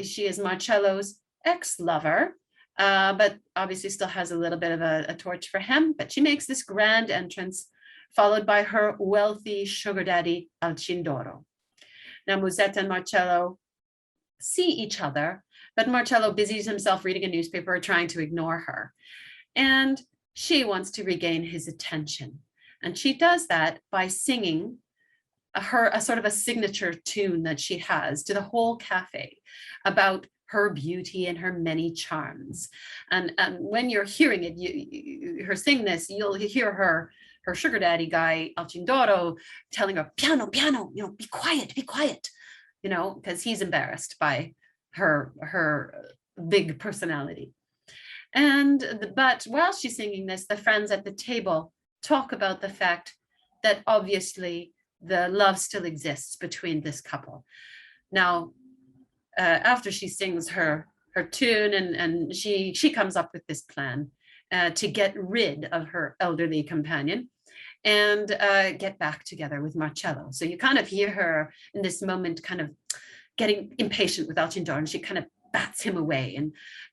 She is Marcello's ex-lover, but obviously still has a little bit of a torch for him. But she makes this grand entrance, followed by her wealthy sugar daddy, Alcindoro. Now, Musetta and Marcello see each other, but Marcello busies himself reading a newspaper, trying to ignore her. And she wants to regain his attention. And she does that by singing a sort of a signature tune that she has to the whole cafe about her beauty and her many charms. And when you're hearing it, her sing this, you'll hear her sugar daddy guy, Alcindoro, telling her, piano, piano, be quiet, because he's embarrassed by her big personality. But while she's singing this, the friends at the table talk about the fact that obviously the love still exists between this couple. Now, after she sings her tune, and she comes up with this plan to get rid of her elderly companion and get back together with Marcello. So you kind of hear her in this moment kind of getting impatient with Alcindoro, and she kind of bats him away.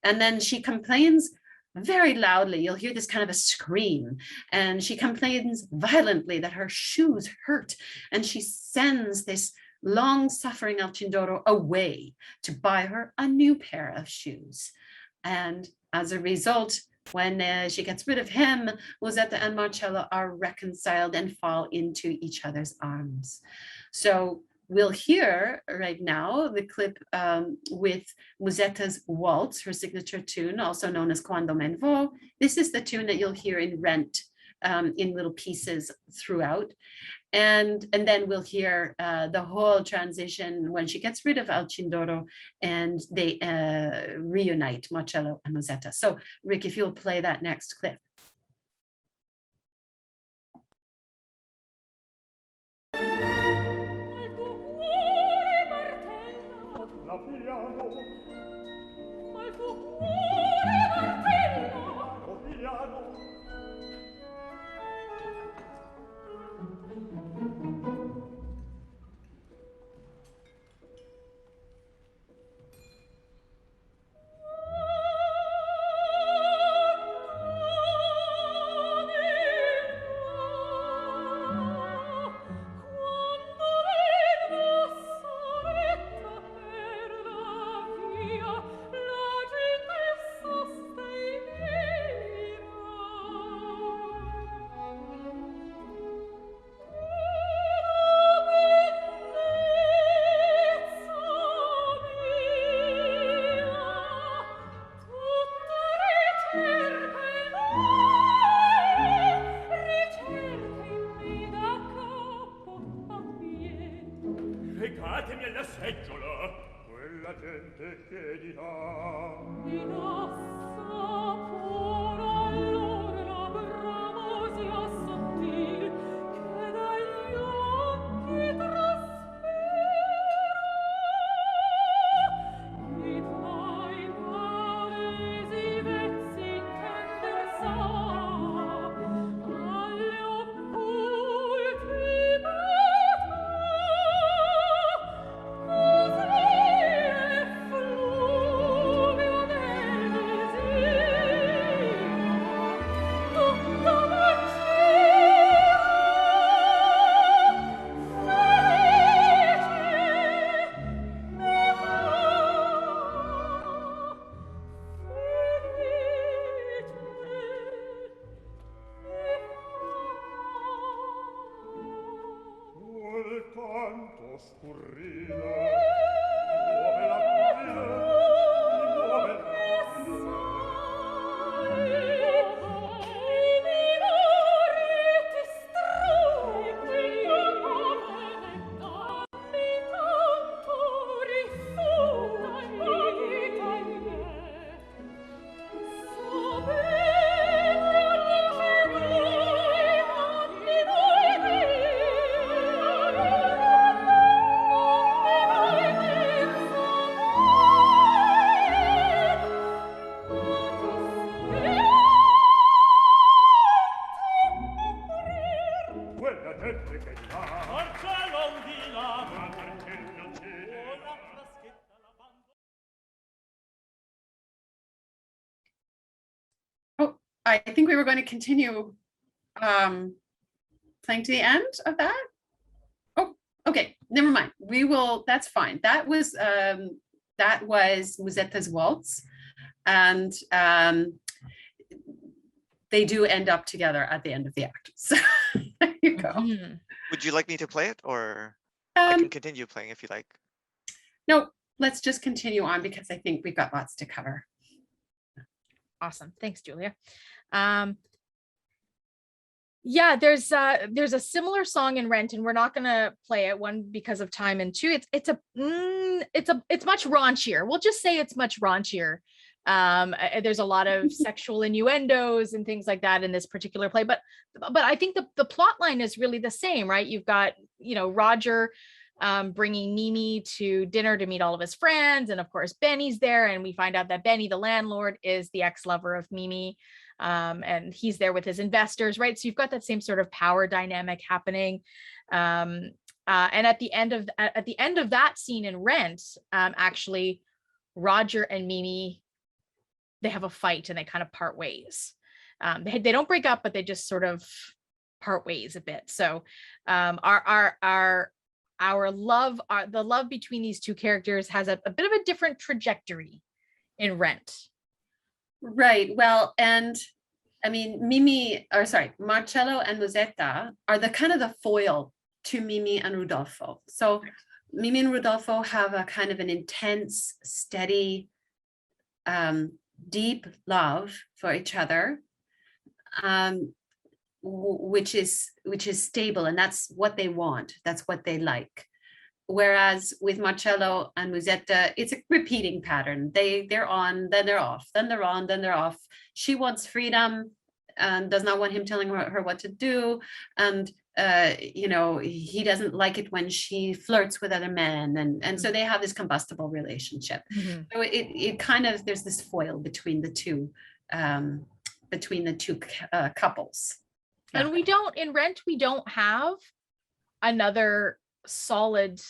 And then she complains very loudly. You'll hear this kind of a scream, and she complains violently that her shoes hurt, and she sends this long-suffering Alcindoro away to buy her a new pair of shoes. And as a result, when she gets rid of him, Musetta and Marcello are reconciled and fall into each other's arms. So we'll hear right now the clip with Musetta's waltz, her signature tune, also known as Quando. This is the tune that you'll hear in Rent in little pieces throughout. And then we'll hear the whole transition when she gets rid of Alcindoro and they reunite Marcello and Musetta. So Rick, if you'll play that next clip. Legatemi alla seggiola, quella gente che dirà. In assapora allora la bramosia sottil che dagli occhi traspira. E tra i palesi vezzi intender sa, alle occulti I think we were going to continue playing to the end of that. Oh, okay, never mind. We will, that's fine. That was Musetta's waltz. And they do end up together at the end of the act. So there you go. Would you like me to play it, or I can continue playing if you like? No, let's just continue on because I think we've got lots to cover. Awesome. Thanks, Julia. Yeah, there's a similar song in Rent, and we're not going to play it, one because of time, and two, it's much raunchier. We'll just say it's much raunchier. There's a lot of sexual innuendos and things like that in this particular play, but I think the plot line is really the same, right? You've got, Roger bringing Mimì to dinner to meet all of his friends, and of course Benny's there, and we find out that Benny, the landlord, is the ex-lover of Mimì, and he's there with his investors, right? So you've got that same sort of power dynamic happening, and at the end of that scene in Rent, actually Roger and Mimì, they have a fight and they kind of part ways. They don't break up, but they just sort of part ways a bit. So our love, the love between these two characters has a bit of a different trajectory in Rent. Right. Well, and I mean, Marcello and Musetta are the kind of the foil to Mimì and Rodolfo. So Mimì and Rodolfo have a kind of an intense, steady, deep love for each other, which is stable, and that's what they want. That's what they like. Whereas with Marcello and Musetta, it's a repeating pattern. They're on, then they're off, then they're on, then they're off. She wants freedom and does not want him telling her what to do. And you know, he doesn't like it when she flirts with other men, and so they have this combustible relationship. So it kind of, there's this foil between the two couples. And we don't, in Rent, we don't have another solid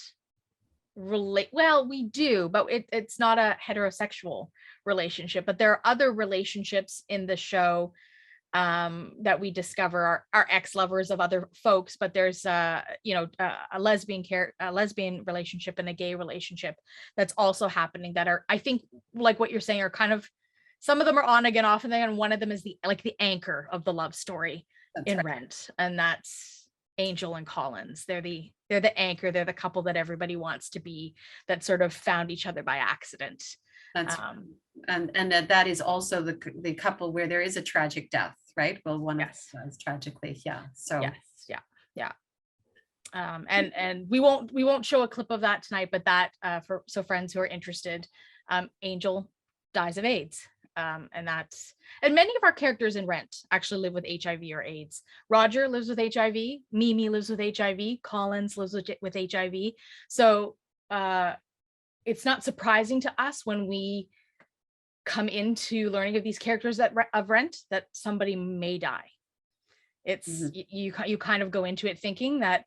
well, we do, but it's not a heterosexual relationship. But there are other relationships in the show that we discover are ex-lovers of other folks, but there's you know, a lesbian relationship and a gay relationship that's also happening, that are, I think, like what you're saying, are kind of, some of them are on again, off again, and one of them is the anchor of the love story. That's in right. Rent, and that's Angel and Collins. They're the anchor. They're the couple that everybody wants to be, that sort of found each other by accident. That's and that is also the couple where there is a tragic death, right? Well, one of them dies tragically. Yeah. So yeah. And we won't show a clip of that tonight, but that for friends who are interested, Angel dies of AIDS. And many of our characters in Rent actually live with HIV or AIDS. Roger lives with HIV, Mimì lives with HIV, Collins lives with HIV. So it's not surprising to us when we come into learning of these characters of Rent that somebody may die. It's you kind of go into it thinking that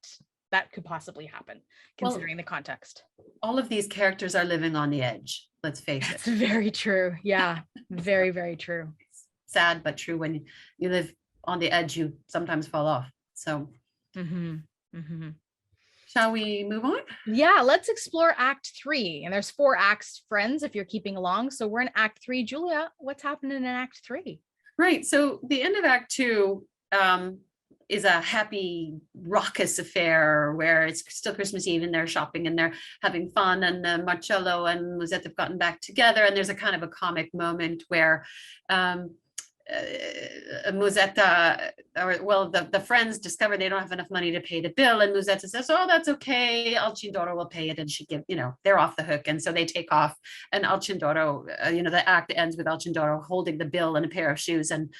could possibly happen, considering the context. All of these characters are living on the edge. Let's face it. It's very true. Yeah, very, very true. It's sad but true. When you live on the edge, you sometimes fall off. So, shall we move on? Yeah, let's explore Act 3. And there's 4 acts, friends, if you're keeping along. So we're in Act 3. Julia, what's happening in Act 3? Right. So the end of Act 2 is a happy, raucous affair where it's still Christmas Eve and they're shopping and they're having fun, and Marcello and Musetta have gotten back together, and there's a kind of a comic moment where Musetta, the friends discover they don't have enough money to pay the bill, and Musetta says, "Oh, that's okay, Alcindoro will pay it," and she they're off the hook, and so they take off, and Alcindoro, the act ends with Alcindoro holding the bill and a pair of shoes, and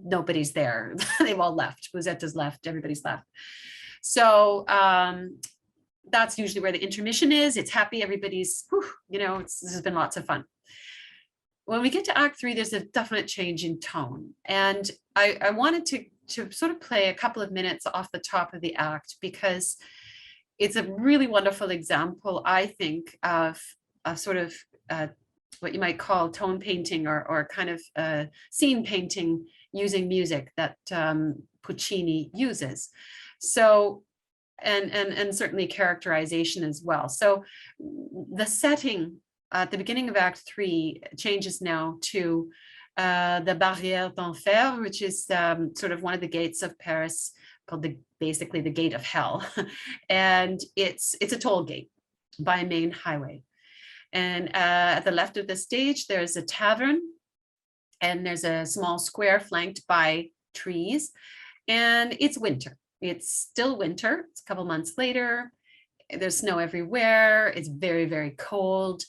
nobody's there. They've all left. Musetta's left. Everybody's left. So that's usually where the intermission is. It's happy. Everybody's, this has been lots of fun. When we get to Act 3, there's a definite change in tone. And I wanted to sort of play a couple of minutes off the top of the act, because it's a really wonderful example, I think, of a sort of what you might call tone painting or kind of scene painting using music that Puccini uses. So, and certainly characterization as well. So the setting at the beginning of Act 3 changes now to the Barrière d'Enfer, which is sort of one of the gates of Paris, called basically the Gate of Hell. And it's a toll gate by a main highway. And at the left of the stage, there's a tavern, and there's a small square flanked by trees, and it's winter. It's still winter. It's a couple months later. There's snow everywhere. It's very, very cold.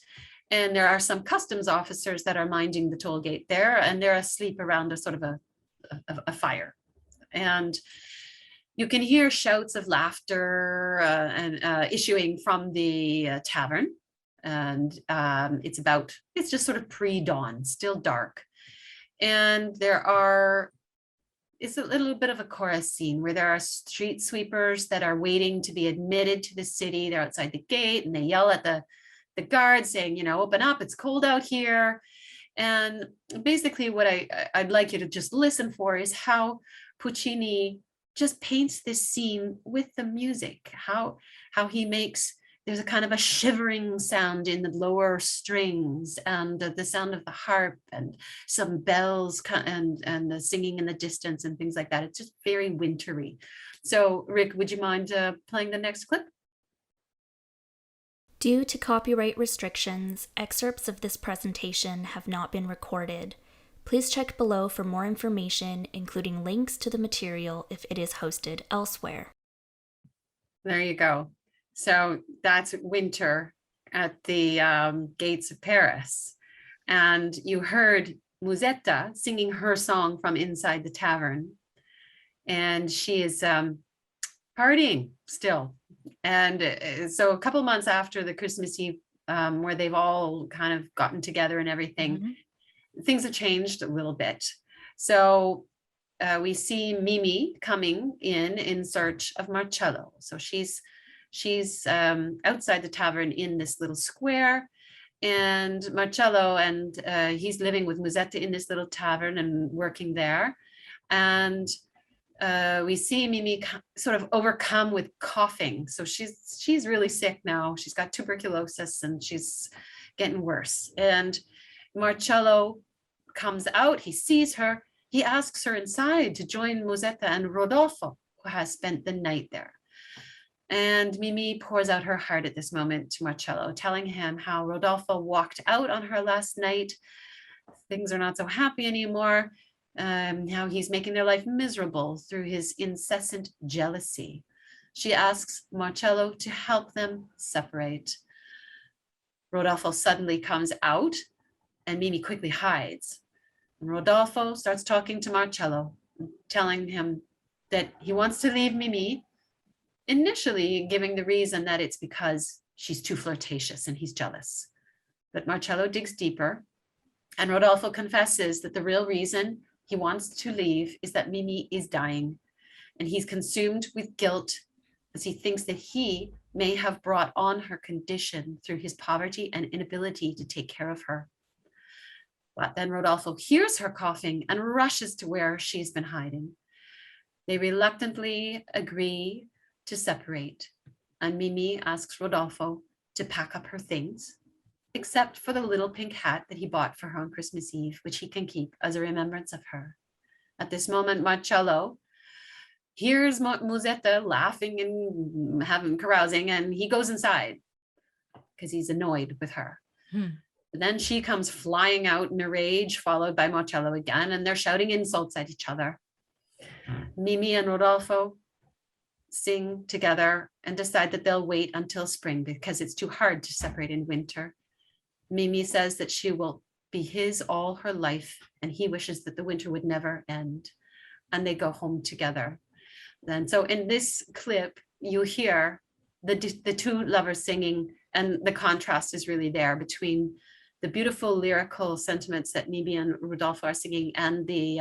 And there are some customs officers that are minding the toll gate there, and they're asleep around a sort of a fire. And you can hear shouts of laughter issuing from the tavern. And it's just sort of pre-dawn, still dark. And it's a little bit of a chorus scene where there are street sweepers that are waiting to be admitted to the city. They're outside the gate, and they yell at the guards saying, open up, it's cold out here. And basically what I'd like you to just listen for is how Puccini just paints this scene with the music, how he makes, there's a kind of a shivering sound in the lower strings, and the sound of the harp, and some bells, and the singing in the distance and things like that. It's just very wintry. So Rick, would you mind playing the next clip? Due to copyright restrictions, excerpts of this presentation have not been recorded. Please check below for more information, including links to the material if it is hosted elsewhere. There you go. So that's winter at the gates of Paris. And you heard Musetta singing her song from inside the tavern. And she is partying still. And so a couple months after the Christmas Eve, where they've all kind of gotten together and everything, things have changed a little bit. So we see Mimì coming in search of Marcello. So she's outside the tavern in this little square, and Marcello and he's living with Musetta in this little tavern and working there. And we see Mimì sort of overcome with coughing. So she's really sick now. She's got tuberculosis and she's getting worse. And Marcello comes out, he sees her, he asks her inside to join Musetta and Rodolfo, who has spent the night there. And Mimì pours out her heart at this moment to Marcello, telling him how Rodolfo walked out on her last night. Things are not so happy anymore. How he's making their life miserable through his incessant jealousy. She asks Marcello to help them separate. Rodolfo suddenly comes out and Mimì quickly hides. And Rodolfo starts talking to Marcello, telling him that he wants to leave Mimì, initially giving the reason that it's because she's too flirtatious and he's jealous. But Marcello digs deeper, and Rodolfo confesses that the real reason he wants to leave is that Mimì is dying, and he's consumed with guilt as he thinks that he may have brought on her condition through his poverty and inability to take care of her. But then Rodolfo hears her coughing and rushes to where she's been hiding. They reluctantly agree to separate, and Mimì asks Rodolfo to pack up her things, except for the little pink hat that he bought for her on Christmas Eve, which he can keep as a remembrance of her. At this moment, Marcello hears Musetta laughing and carousing, and he goes inside because he's annoyed with her. But then she comes flying out in a rage, followed by Marcello again, and they're shouting insults at each other. Mimì and Rodolfo sing together and decide that they'll wait until spring because it's too hard to separate in winter. Mimì says that she will be his all her life, and he wishes that the winter would never end, and they go home together. And so in this clip, you hear the two lovers singing, and the contrast is really there between the beautiful lyrical sentiments that Mimì and Rodolfo are singing and the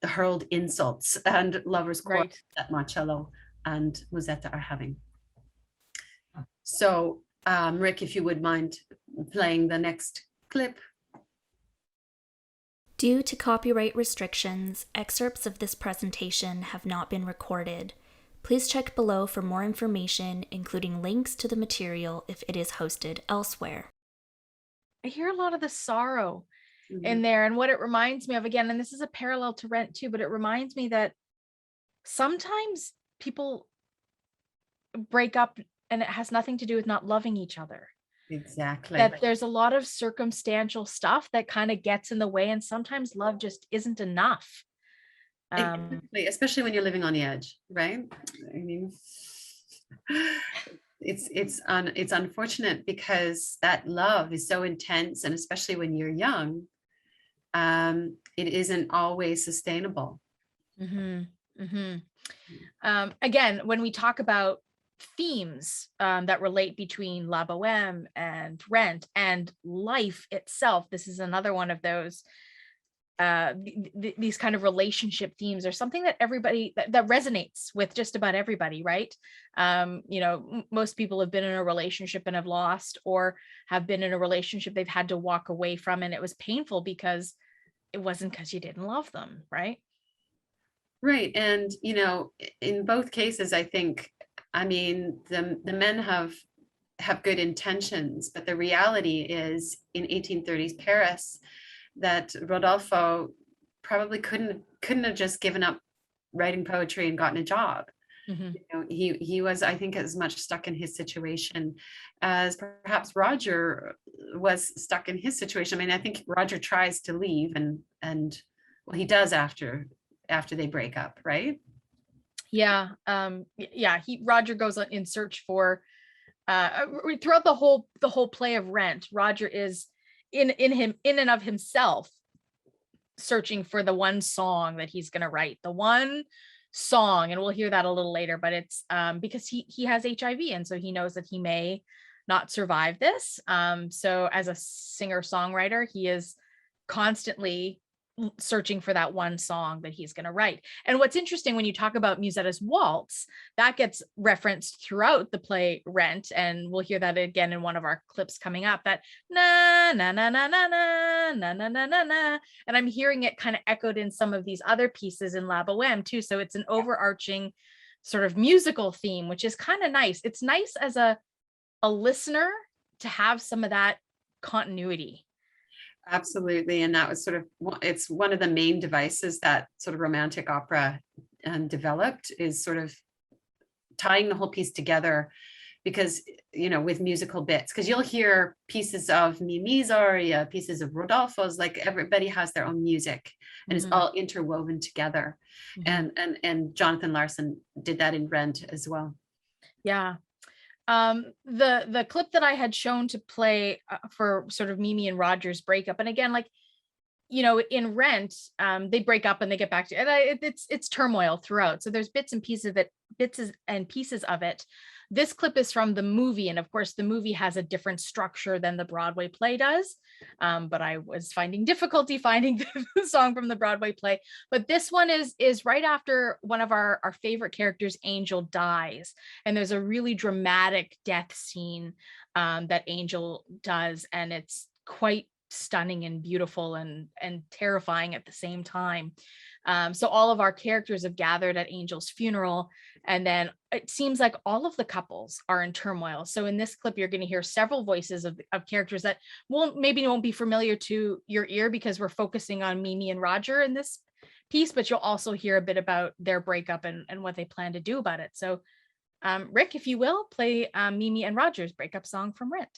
hurled insults and lovers' quarrels that Marcello and Musetta are having. So Rick, if you would mind playing the next clip. Due to copyright restrictions, excerpts of this presentation have not been recorded. Please check below for more information, including links to the material if it is hosted elsewhere. I hear a lot of the sorrow in there, and what it reminds me of, again, and this is a parallel to Rent too, but it reminds me that sometimes people break up and it has nothing to do with not loving each other. Exactly. That there's a lot of circumstantial stuff that kind of gets in the way, and sometimes love just isn't enough. Exactly. Especially when you're living on the edge, right? I mean, it's unfortunate because that love is so intense, and especially when you're young, it isn't always sustainable. Again, when we talk about themes that relate between La Bohème and Rent and life itself, this is another one of those these kind of relationship themes are something that everybody that resonates with just about everybody, right? You know, most people have been in a relationship and have lost, or have been in a relationship they've had to walk away from, and it was painful because it wasn't because you didn't love them, right? Right. And you know, in both cases, I think, I mean, the men have good intentions, but the reality is in 1830s Paris that Rodolfo probably couldn't have just given up writing poetry and gotten a job. Mhm. You know, he was, I think, as much stuck in his situation as perhaps Roger was stuck in his situation. I mean, I think Roger tries to leave, and well, he does after they break up, right? Yeah. Yeah. Roger goes in search for throughout the whole play of Rent. Roger is in and of himself searching for the one song that he's going to write, the one song, and we'll hear that a little later, but it's because he has HIV, and so he knows that he may not survive this. So as a singer songwriter, he is constantly searching for that one song that he's going to write. And what's interesting, when you talk about Musetta's waltz, that gets referenced throughout the play Rent, and we'll hear that again in one of our clips coming up, that na na na na na na na na na na na, and I'm hearing it kind of echoed in some of these other pieces in La Bohème too. So it's an overarching sort of musical theme, which is kind of nice. It's nice as a listener to have some of that continuity. Absolutely. And that was sort of, it's one of the main devices that sort of romantic opera developed, is sort of tying the whole piece together, because, you know, with musical bits, because you'll hear pieces of Mimi's aria, pieces of Rodolfo's, like everybody has their own music, and it's all interwoven together. And Jonathan Larson did that in Rent as well. Yeah. The clip that I had shown to play for sort of Mimì and Roger's breakup, and again, like, you know, in Rent, they break up and they get back to, and it's turmoil throughout. So there's bits and pieces of it. This clip is from the movie, and of course the movie has a different structure than the Broadway play does. But I was finding difficulty finding the song from the Broadway play. But this one is right after one of our favorite characters, Angel, dies, and there's a really dramatic death scene that Angel does, and it's quite stunning and beautiful and terrifying at the same time. So all of our characters have gathered at Angel's funeral, and then it seems like all of the couples are in turmoil. So in this clip, you're going to hear several voices of characters that won't be familiar to your ear, because we're focusing on Mimì and Roger in this piece, but you'll also hear a bit about their breakup and what they plan to do about it. So Rick, if you will, play Mimì and Roger's breakup song from Rent.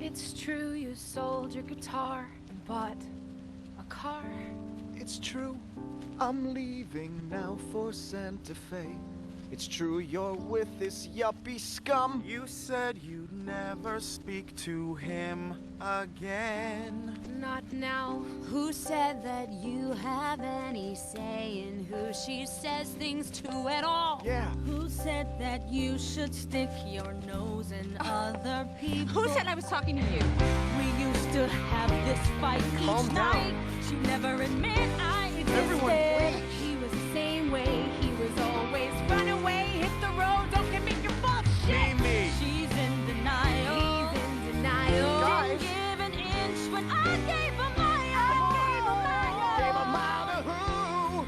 It's true you sold your guitar and bought a car. It's true, I'm leaving now for Santa Fe. It's true you're with this yuppie scum. You said you'd never speak to him again. Not now. Who said that you have any say in who she says things to at all? Yeah. Who said that you should stick your nose in other people? Who said I was talking to you? We used to have this fight Calm each down. night. She never admit I existed. Everyone, please. He was the same way. He was always run away, hit the road. Don't give me your bullshit. Mimì. She's in denial. He's in denial. Guys. Didn't give an inch when I gave him my Gave a mile to who?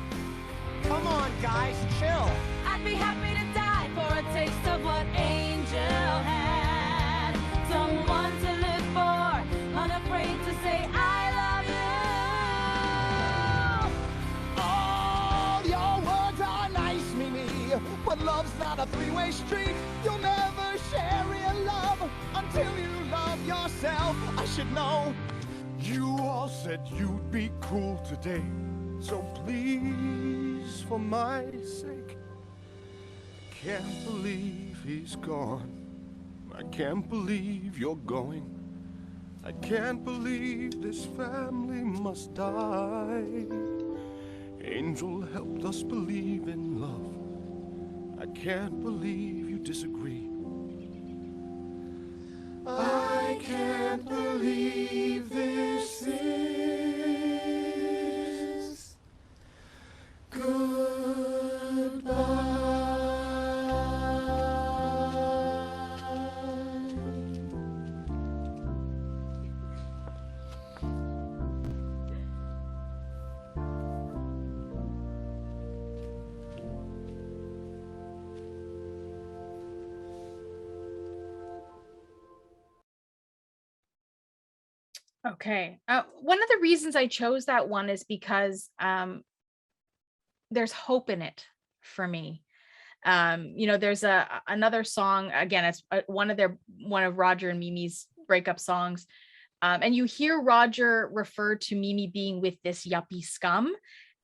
Come on, guys, chill. I'd be happy to die for a taste of what Angel had. Someone to live for, unafraid to say I love you. All your words are nice, Mimì, but love's not a three-way street. You'll never share real love until you love yourself. I should know. You all said you'd be cruel today, so please, for my sake, I can't believe he's gone. I can't believe you're going. I can't believe this family must die. Angel helped us believe in love. I can't believe you disagree. I can't believe this is goodbye. Okay. One of the reasons I chose that one is because there's hope in it for me. There's another song, again, it's one of Roger and Mimi's breakup songs. And you hear Roger refer to Mimi being with this yuppie scum,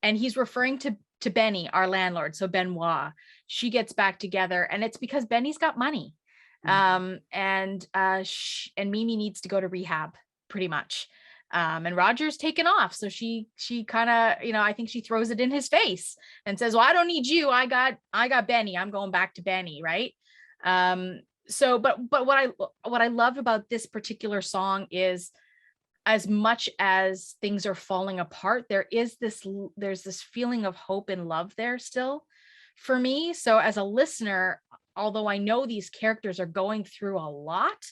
and he's referring to Benny, our landlord. So Benoît, she gets back together, and it's because Benny's got money. And Mimi needs to go to rehab pretty much. And Roger's taken off. So she kind of, I think she throws it in his face and says, well, I don't need you. I got Benny. I'm going back to Benny. Right. But what I love about this particular song is, as much as things are falling apart, there's this feeling of hope and love there still for me. So as a listener, although I know these characters are going through a lot,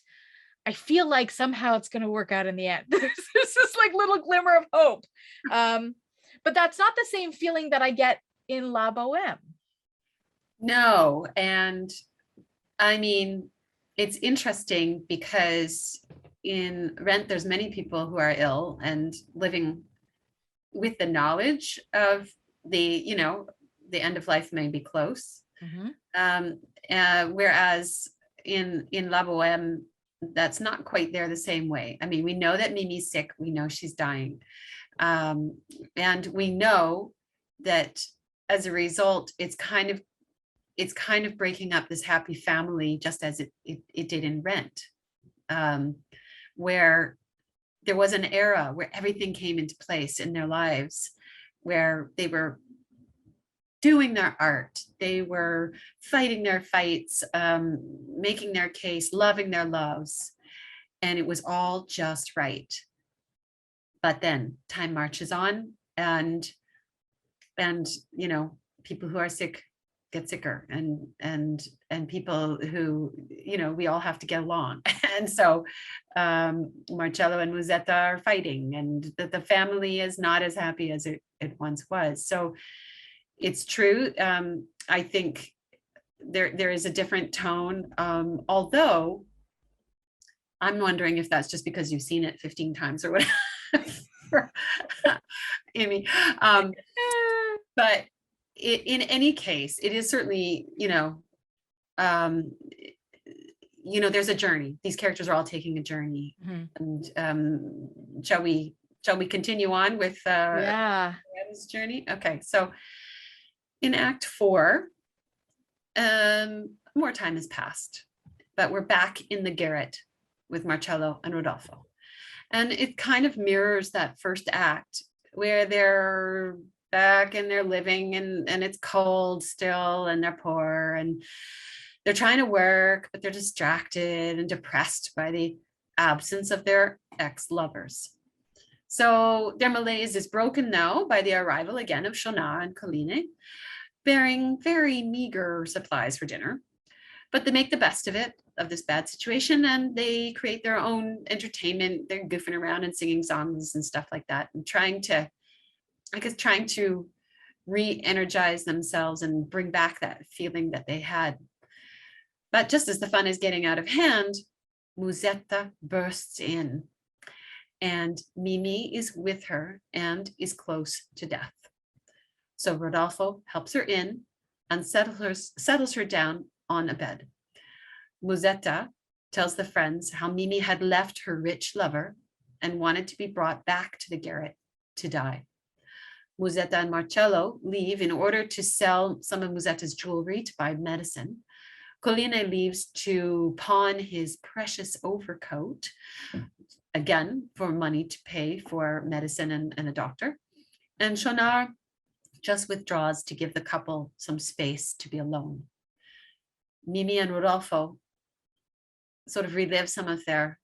I feel like somehow it's going to work out in the end. There's this like little glimmer of hope. But that's not the same feeling that I get in La Bohème. No. And I mean, it's interesting because in Rent, there's many people who are ill and living with the knowledge of the end of life may be close. Whereas in La Bohème, that's not quite there the same way. I mean, we know that Mimi's sick. We know she's dying. And we know that as a result, it's kind of breaking up this happy family, just as it did in Rent, where there was an era where everything came into place in their lives, where they were doing their art, they were fighting their fights, making their case, loving their loves, and it was all just right. But then time marches on, and people who are sick get sicker, and people who, we all have to get along. And so Marcello and Musetta are fighting, and the family is not as happy as it once was. So it's true. I think there is a different tone, although I'm wondering if that's just because you've seen it 15 times or whatever. Amy. But in any case, it is certainly, there's a journey. These characters are all taking a journey. And shall we continue on with this journey? Okay, so in Act 4, more time has passed, but we're back in the garret with Marcello and Rodolfo. And it kind of mirrors that first act where they're back and they're living and it's cold still and they're poor and they're trying to work, but they're distracted and depressed by the absence of their ex-lovers. So their malaise is broken now by the arrival again of Shona and Colline, bearing very meager supplies for dinner. But they make the best of it, of this bad situation, and they create their own entertainment. They're goofing around and singing songs and stuff like that, and trying to re-energize themselves and bring back that feeling that they had. But just as the fun is getting out of hand, Musetta bursts in, and Mimi is with her and is close to death. So Rodolfo helps her in and settles her down on a bed. Musetta tells the friends how Mimi had left her rich lover and wanted to be brought back to the garret to die. Musetta and Marcello leave in order to sell some of Musetta's jewelry to buy medicine. Colline leaves to pawn his precious overcoat, again, for money to pay for medicine and a doctor. And Shona just withdraws to give the couple some space to be alone. Mimi and Rodolfo sort of relive some of their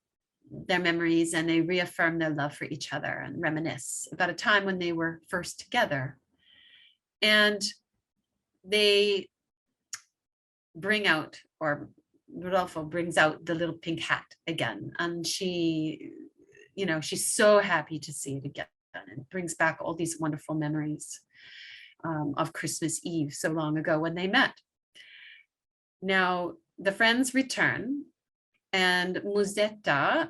memories, and they reaffirm their love for each other and reminisce about a time when they were first together. And they bring out, or Rodolfo brings out, the little pink hat again. And she, she's so happy to see it again. And brings back all these wonderful memories of Christmas Eve so long ago when they met. Now, the friends return, and Musetta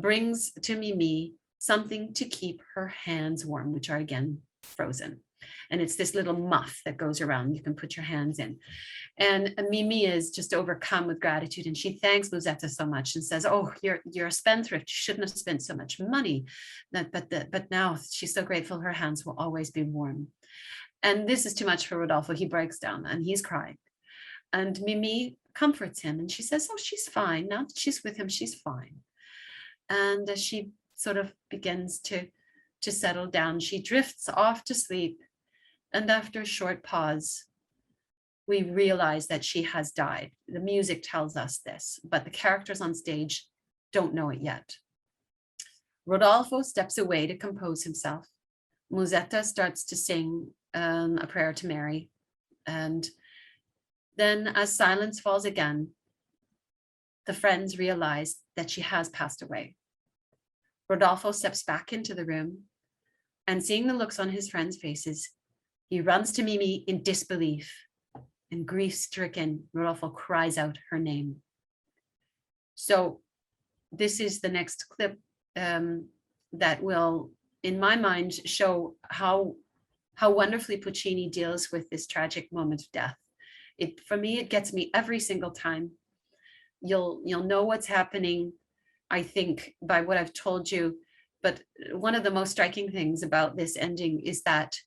brings to Mimì something to keep her hands warm, which are again frozen. And it's this little muff that goes around, you can put your hands in. And Mimì is just overcome with gratitude, and she thanks Musetta so much and says, oh, you're a spendthrift, you shouldn't have spent so much money. But now she's so grateful her hands will always be warm. And this is too much for Rodolfo. He breaks down and he's crying. And Mimì comforts him and she says, oh, she's fine. Now that she's with him, she's fine. And as she sort of begins to settle down, she drifts off to sleep. And after a short pause, we realize that she has died. The music tells us this, but the characters on stage don't know it yet. Rodolfo steps away to compose himself. Musetta starts to sing a prayer to Mary. And then as silence falls again, the friends realize that she has passed away. Rodolfo steps back into the room, and seeing the looks on his friends' faces, he runs to Mimì in disbelief. And grief-stricken, Rodolfo cries out her name. So this is the next clip that will, in my mind, show how wonderfully Puccini deals with this tragic moment of death. For me, it gets me every single time. You'll know what's happening, I think, by what I've told you. But one of the most striking things about this ending is that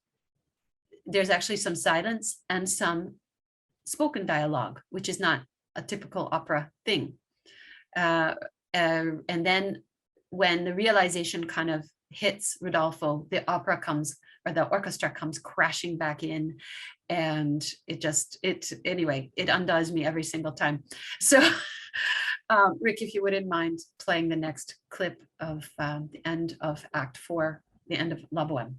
there's actually some silence and some spoken dialogue, which is not a typical opera thing. And then when the realization kind of hits Rodolfo, the opera comes, or the orchestra comes crashing back in, and it undoes me every single time. So Rick, if you wouldn't mind playing the next clip of the end of Act 4, the end of La Bohème.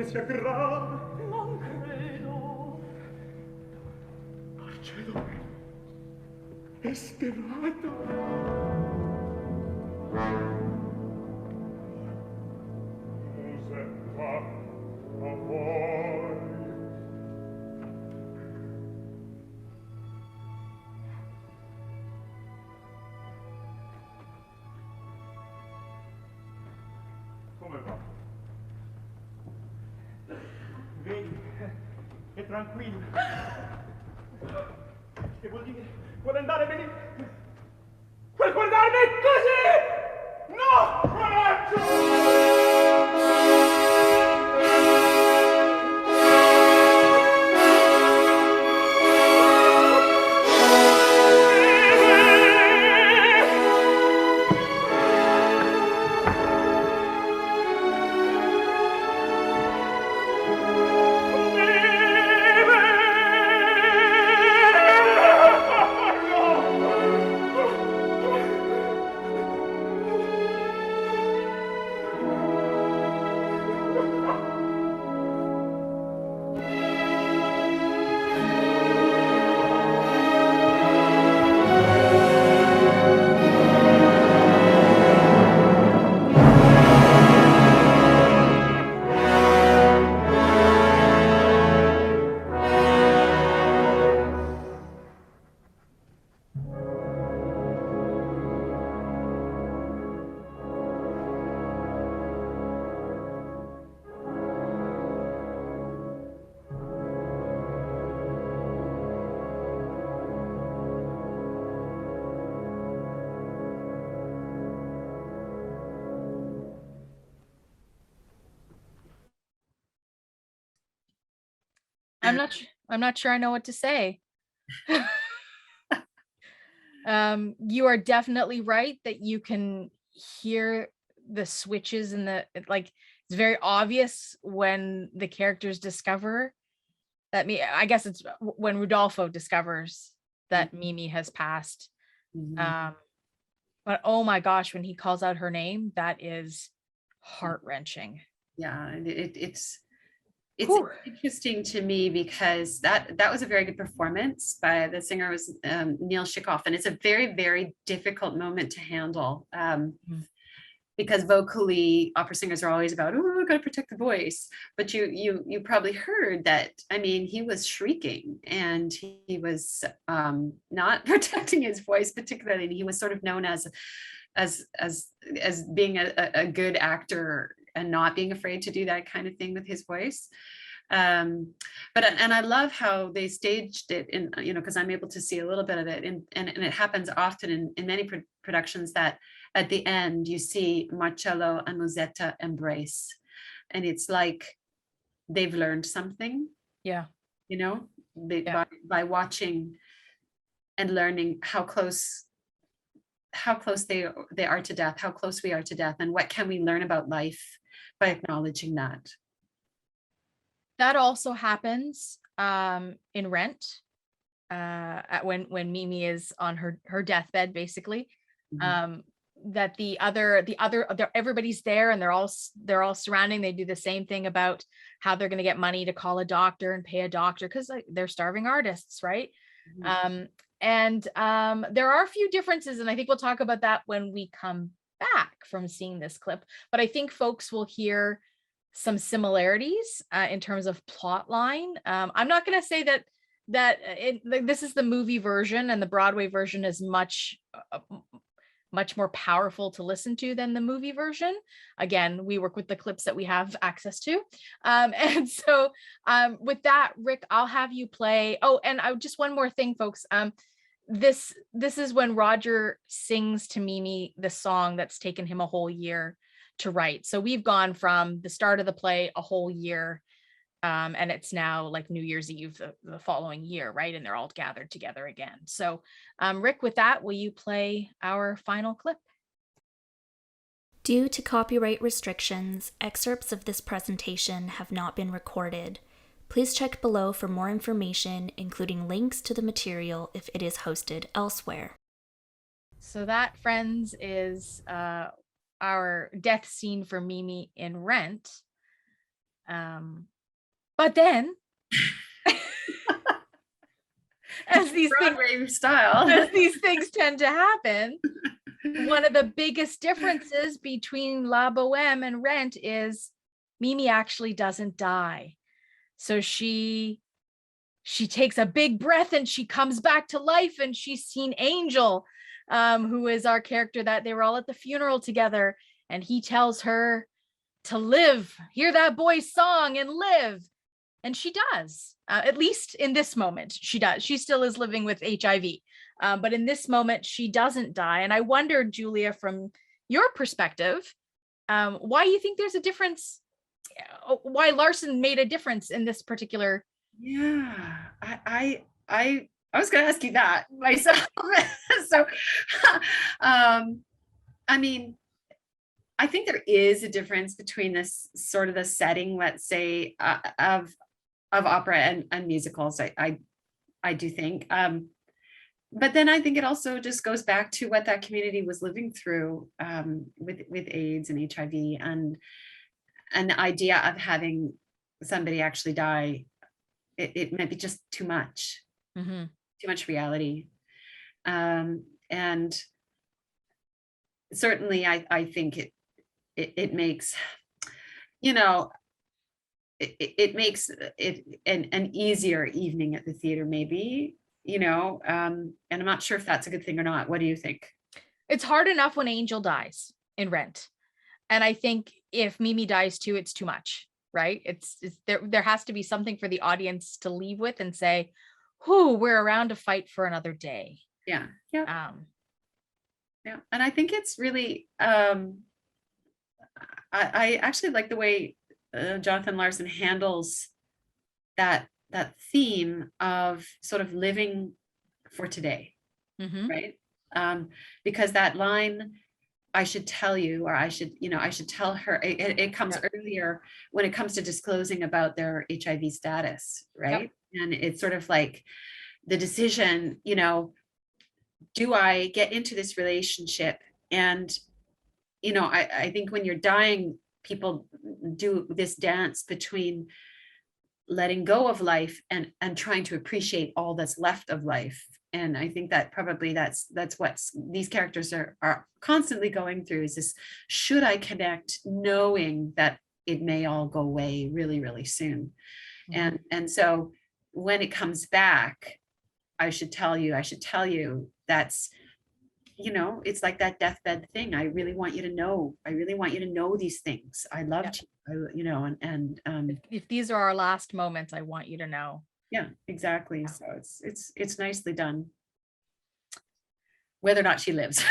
Si aggrava, non credo. Marcello è sperato. Musetta, a voi. Come va? tranquillo. Che vuol dire? Vuole andare bene? Vuoi guardarmi così? No! Coraggio! I'm not sure I know what to say. You are definitely right that you can hear the switches and like it's very obvious when the characters discover that I guess it's when Rodolfo discovers that Mimì has passed. But oh my gosh, when he calls out her name, that is heart-wrenching. Yeah, it's interesting to me because that was a very good performance by the singer, was Neil Shikoff, and it's a very, very difficult moment to handle because vocally opera singers are always about, oh, gotta protect the voice, but you probably heard that. I mean, he was shrieking and he was not protecting his voice particularly, and he was sort of known as being a good actor and not being afraid to do that kind of thing with his voice. And I love how they staged it in, because I'm able to see a little bit of it, and it happens often in many productions that at the end you see Marcello and Musetta embrace, and it's like they've learned something. Yeah. By watching and learning how close they are to death, how close we are to death, and what can we learn about life by acknowledging that. That also happens in Rent, when Mimì is on her deathbed, basically. That the other everybody's there and they're all surrounding. They do the same thing about how they're going to get money to call a doctor and pay a doctor because they're starving artists, right? And there are a few differences, and I think we'll talk about that when we come back from seeing this clip. But I think folks will hear some similarities in terms of plot line. I'm not going to say that this is the movie version, and the Broadway version is much more powerful to listen to than the movie version. Again, we work with the clips that we have access to. And so with that, Rick, I'll have you play. Oh, and just one more thing, folks. This is when Roger sings to Mimì the song that's taken him a whole year to write. So we've gone from the start of the play a whole year, and it's now like New Year's Eve the following year, right? And they're all gathered together again. So Rick, with that, will you play our final clip? Due to copyright restrictions, excerpts of this presentation have not been recorded. Please check below for more information, including links to the material if it is hosted elsewhere. So that, friends, is our death scene for Mimì in Rent. But then, as these things tend to happen, one of the biggest differences between La Bohème and Rent is Mimì actually doesn't die. So she takes a big breath and she comes back to life, and she's seen Angel, who is our character that they were all at the funeral together, and he tells her to live, hear that boy's song and live. And she does, at least in this moment, she does. She still is living with HIV. But in this moment, she doesn't die. And I wonder, Julia, from your perspective, why you think there's a difference, why Larson made a difference in this particular. Yeah, I was going to ask you that myself. So, I mean, I think there is a difference between this sort of the setting, let's say, of opera and musicals. I do think. But then I think it also just goes back to what that community was living through with AIDS and HIV, and the idea of having somebody actually die. It might be just too much, too much reality. And certainly I think it makes, you know, it makes it an easier evening at the theater, maybe, you know, and I'm not sure if that's a good thing or not. What do you think? It's hard enough when Angel dies in Rent. And I think if Mimì dies too, it's too much, right? It's there has to be something for the audience to leave with and say, whoo, we're around to fight for another day. Yeah. Yeah. Yeah. And I think it's really, I actually like the way Jonathan Larson handles that theme of sort of living for today, right? Because that line, I should tell you, or I should tell her, it comes earlier when it comes to disclosing about their HIV status, right? And it's sort of like the decision, you know, do I get into this relationship? And, you know, I think when you're dying, people do this dance between letting go of life and trying to appreciate all that's left of life. And I think that probably that's what these characters are constantly going through, is this, should I connect, knowing that it may all go away really, really soon. And so when it comes back, I should tell you, that's, you know, it's like that deathbed thing. I really want you to know these things. I loved you, you know, and if these are our last moments, I want you to know. Yeah, exactly. So it's nicely done. Whether or not she lives.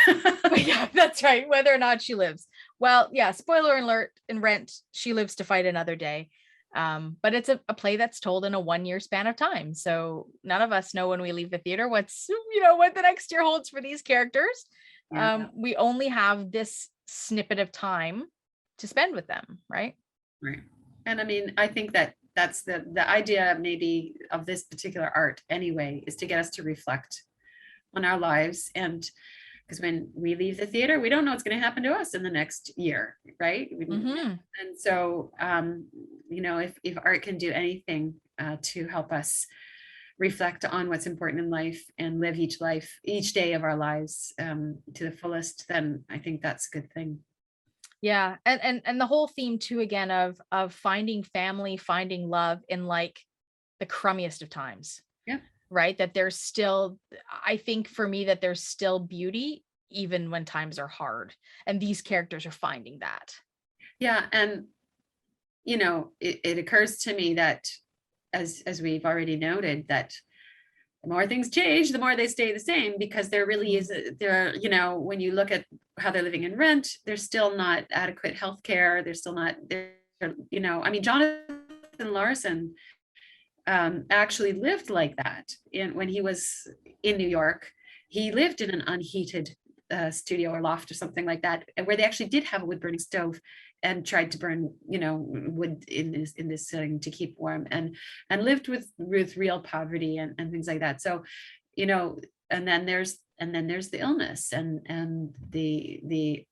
Yeah, that's right. Whether or not she lives. Well, yeah, spoiler alert, in Rent, she lives to fight another day. But it's a play that's told in a 1 year span of time. So none of us know when we leave the theater what the next year holds for these characters. Yeah. We only have this snippet of time to spend with them, right? Right. And I mean, I think that's the idea maybe of this particular art anyway, is to get us to reflect on our lives. And because when we leave the theater, we don't know what's going to happen to us in the next year, right? And so, you know, if art can do anything to help us reflect on what's important in life and live each day of our lives to the fullest, then I think that's a good thing. Yeah, and the whole theme too, again, of finding family, finding love in like the crummiest of times. Yeah. Right. That there's still, I think for me, that there's still beauty even when times are hard. And these characters are finding that. Yeah. And, you know, it occurs to me that as we've already noted, that the more things change, the more they stay the same, because there really is, you know, when you look at how they're living in Rent, there's still not adequate healthcare. There's still not there, you know, I mean, Jonathan Larson actually lived like that when he was in New York. He lived in an unheated studio or loft or something like that, where they actually did have a wood burning stove and tried to burn, you know, wood in this setting to keep warm, and lived with real poverty and things like that. So, you know, and then there's the illness and the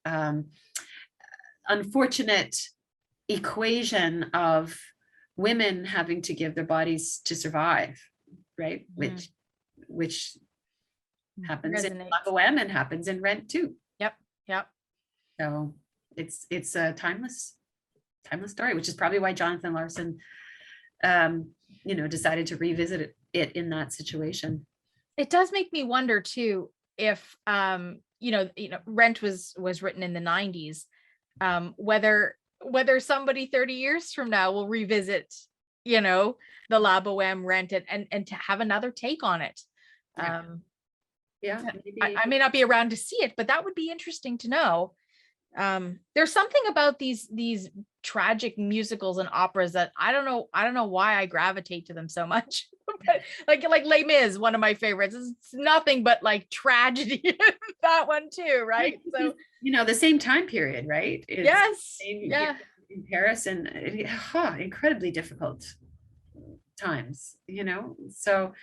unfortunate equation of women having to give their bodies to survive, right? Which happens in Bohème and happens in Rent too. Yep. So it's a timeless story, which is probably why Jonathan Larson, you know, decided to revisit it in that situation. It does make me wonder too if you know Rent was written in the 90s, whether somebody 30 years from now will revisit you know, the La Bohème Rent and to have another take on it. Yeah, maybe. I may not be around to see it, but that would be interesting to know. There's something about these tragic musicals and operas that I don't know why I gravitate to them so much. But like Les Mis, one of my favorites. It's nothing but like tragedy in that one too, right? So you know, the same time period, right? It's yes, yeah, in Paris, and incredibly difficult times, you know. So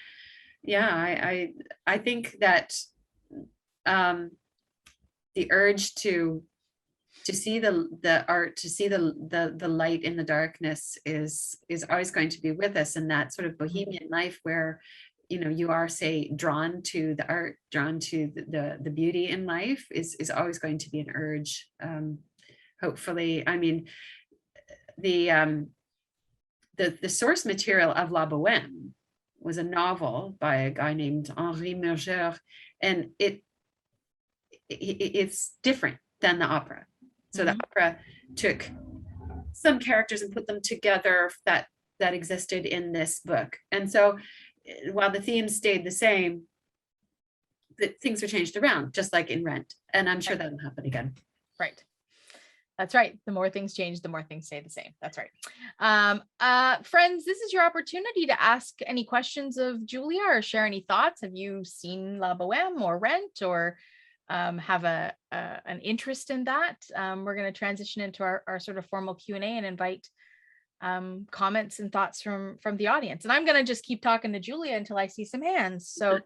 yeah, I think that the urge to see the art, to see the light in the darkness is always going to be with us, and that sort of bohemian life where, you know, you are, say, drawn to the art, drawn to the beauty in life is always going to be an urge. Hopefully, I mean, the source material of La Bohème was a novel by a guy named Amy Amantea, and it's different than the opera. So the opera took some characters and put them together that existed in this book. And so while the themes stayed the same, the things were changed around, just like in Rent. And I'm sure that'll happen again. Right. That's right. The more things change, the more things stay the same. That's right. Friends, this is your opportunity to ask any questions of Julia or share any thoughts. Have you seen La Bohème or Rent, or have an interest in that? We're going to transition into our sort of formal Q&A and invite comments and thoughts from the audience. And I'm going to just keep talking to Julia until I see some hands. So,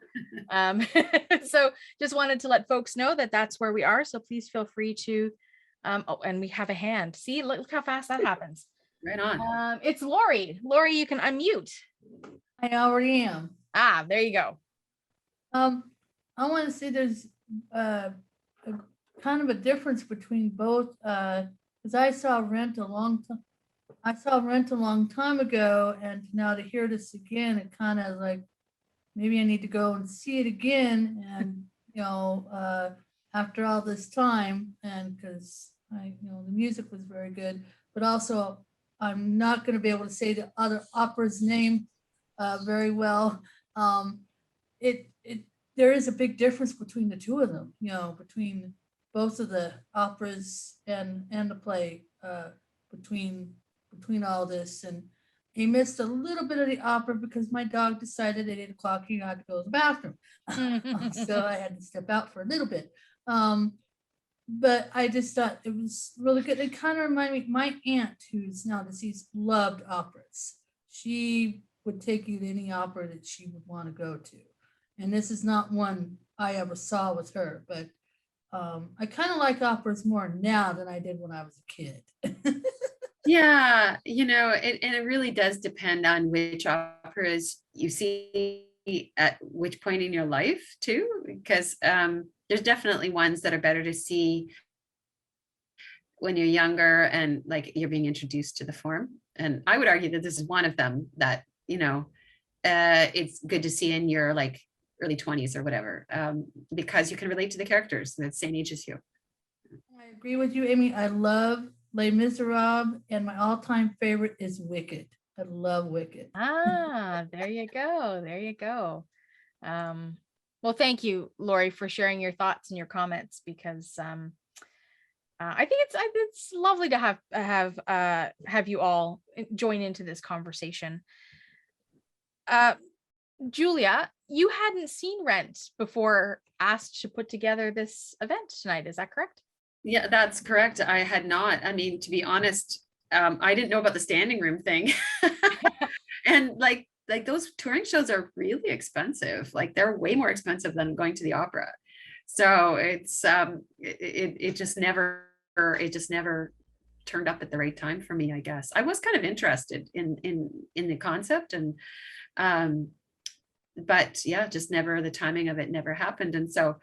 so just wanted to let folks know that that's where we are. So please feel free to, oh, and we have a hand. See, look how fast that happens. Right on. It's Lori. Lori, you can unmute. I already am. Ah, there you go. I want to say there's a kind of a difference between both, because I saw Rent a long time ago, and now to hear this again, it kind of like maybe I need to go and see it again, and you know, after all this time, and because the music was very good, but also I'm not going to be able to say the other opera's name very well. There is a big difference between the two of them, you know, between both of the operas and the play, between all this. And I missed a little bit of the opera because my dog decided at 8 o'clock he had to go to the bathroom. So I had to step out for a little bit. But I just thought it was really good. It kind of reminded me, my aunt, who's now deceased, loved operas. She would take you to any opera that she would want to go to. And this is not one I ever saw with her, but I kind of like operas more now than I did when I was a kid. Yeah, you know, and it really does depend on which operas you see at which point in your life too, because there's definitely ones that are better to see when you're younger and like you're being introduced to the form. And I would argue that this is one of them that, you know, it's good to see in your like early 20s or whatever, because you can relate to the characters the same age as you. I agree with you, Amy. I love Les Miserables, and my all-time favorite is Wicked. I love Wicked. Ah, there you go. There you go. Well, thank you, Lori, for sharing your thoughts and your comments, because I think it's lovely to have you all join into this conversation. Julia, you hadn't seen Rent before asked to put together this event tonight. Is that correct? Yeah, that's correct. I had not. I mean, to be honest, I didn't know about the standing room thing. And like those touring shows are really expensive. Like they're way more expensive than going to the opera. So it's it just never turned up at the right time for me, I guess. I was kind of interested in the concept, and but yeah, just never, the timing of it never happened. And so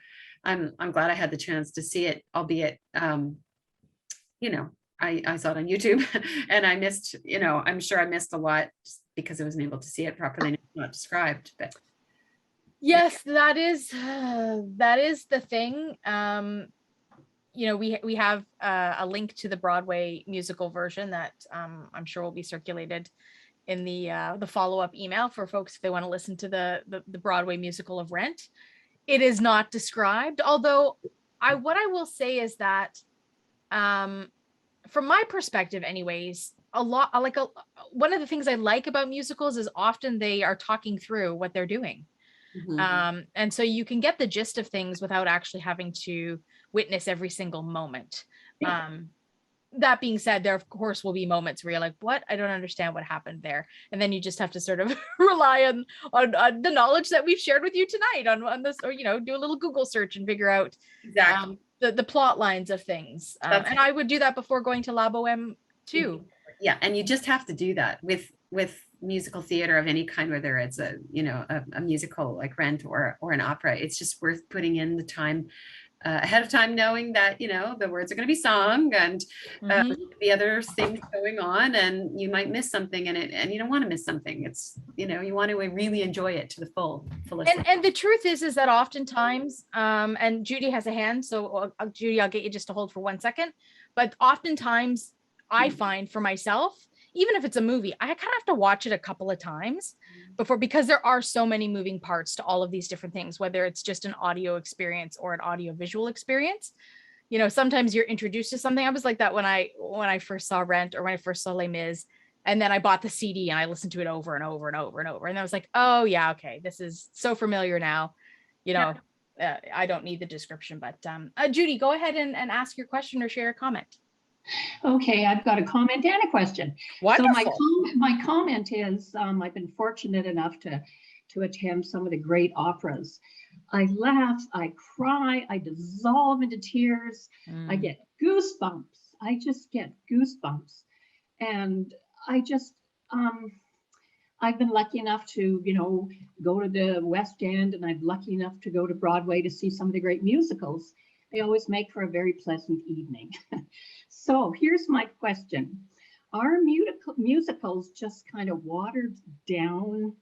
I'm glad I had the chance to see it, albeit you know, I saw it on YouTube and I missed, you know, I'm sure I missed a lot because I wasn't able to see it properly, not described. But yes, that is the thing. You know, we have a link to the Broadway musical version that I'm sure will be circulated the follow-up email for folks if they want to listen to the Broadway musical of Rent. It is not described, although what I will say is that from my perspective anyways, one of the things I like about musicals is often they are talking through what they're doing. And so you can get the gist of things without actually having to witness every single moment. That being said, there of course will be moments where you're like, what? I don't understand what happened there. And then you just have to sort of rely on the knowledge that we've shared with you tonight on this, or, you know, do a little Google search and figure out Exactly. The plot lines of things. And I would do that before going to La Bohème too. Yeah, and you just have to do that with musical theater of any kind, whether it's a musical like Rent or an opera. It's just worth putting in the time ahead of time, knowing that, you know, the words are going to be sung and the other things going on, and you might miss something in it, and you don't want to miss something. It's, you know, you want to really enjoy it to the fullest. And the truth is that oftentimes, and Judy has a hand, so Judy, I'll get you just to hold for 1 second. But oftentimes I find for myself, even if it's a movie, I kind of have to watch it a couple of times because there are so many moving parts to all of these different things, whether it's just an audio experience or an audio visual experience. You know, sometimes you're introduced to something. I was like that when I first saw Rent, or when I first saw Les Mis, and then I bought the CD and I listened to it over and over and over and over. And I was like, oh yeah, okay, this is so familiar now. You know, I don't need the description, but Judy, go ahead and ask your question or share a comment. Okay, I've got a comment and a question. Wonderful. So my comment is, I've been fortunate enough to attend some of the great operas. I laugh, I cry, I dissolve into tears. I get goosebumps. I just get goosebumps. And I just, I've been lucky enough to, you know, go to the West End, and I'm lucky enough to go to Broadway to see some of the great musicals. They always make for a very pleasant evening. So here's my question. Are musicals just kind of watered down